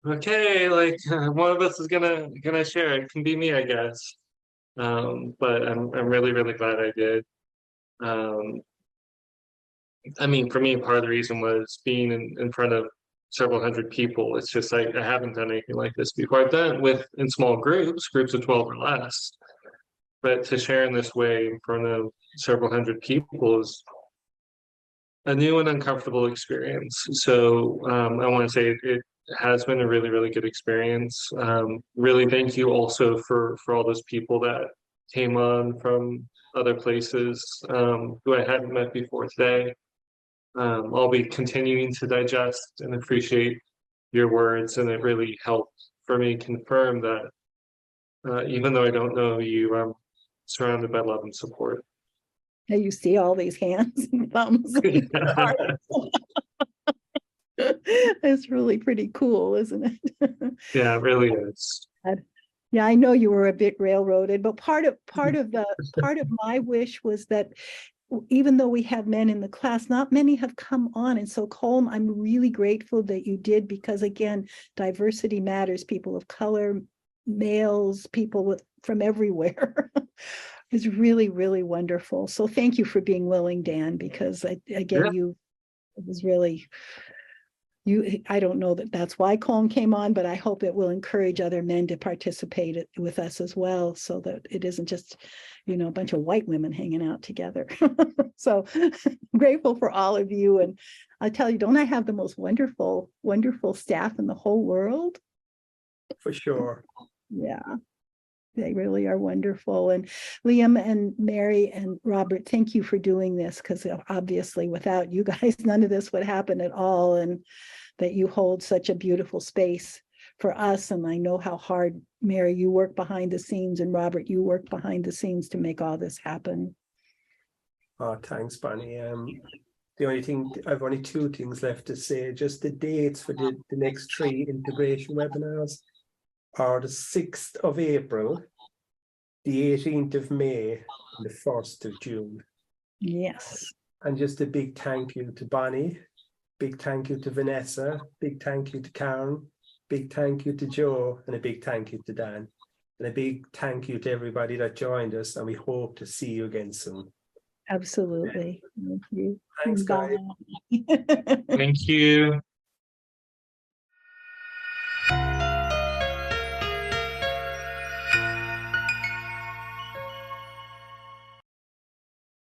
okay, like one of us is gonna share. It can be me, I guess. But I'm really, really glad I did. I mean, for me, part of the reason was being in front of several hundred people. It's just like, I haven't done anything like this before. I've done it in small groups of 12 or less, but to share in this way in front of several hundred people is a new and uncomfortable experience. So I want to say it has been a really, really good experience. Really thank you also for all those people that came on from other places who I hadn't met before today. I'll be continuing to digest and appreciate your words, and it really helped for me confirm that even though I don't know you, I'm surrounded by love and support. Now you see all these hands and thumbs. It's really pretty cool, isn't it? Yeah, it really is. Yeah, I know you were a bit railroaded, but part of my wish was that even though we have men in the class, not many have come on. And so Colm, I'm really grateful that you did, because again, diversity matters. People of color, males, people from everywhere. It's really, really wonderful. So thank you for being willing, Dan, because it was really, I don't know that that's why Colm came on, but I hope it will encourage other men to participate with us as well, so that it isn't just, a bunch of white women hanging out together. So I'm grateful for all of you. And I tell you, don't I have the most wonderful, wonderful staff in the whole world? for sure. Yeah. They really are wonderful. And Liam and Mary and Robert, thank you for doing this, because obviously without you guys, none of this would happen at all. And that you hold such a beautiful space for us. And I know how hard, Mary, you work behind the scenes, and Robert, you work behind the scenes to make all this happen. Oh, thanks, Bonnie. I've only 2 things left to say. Just the dates for the next 3 integration webinars are the 6th of April, the 18th of May, and the 1st of June. Yes. And just a big thank you to Bonnie, big thank you to Vanessa, big thank you to Karen, big thank you to Joe, and a big thank you to Dan. And a big thank you to everybody that joined us, and we hope to see you again soon. Absolutely. Thank you. Thanks, guys. Thank you.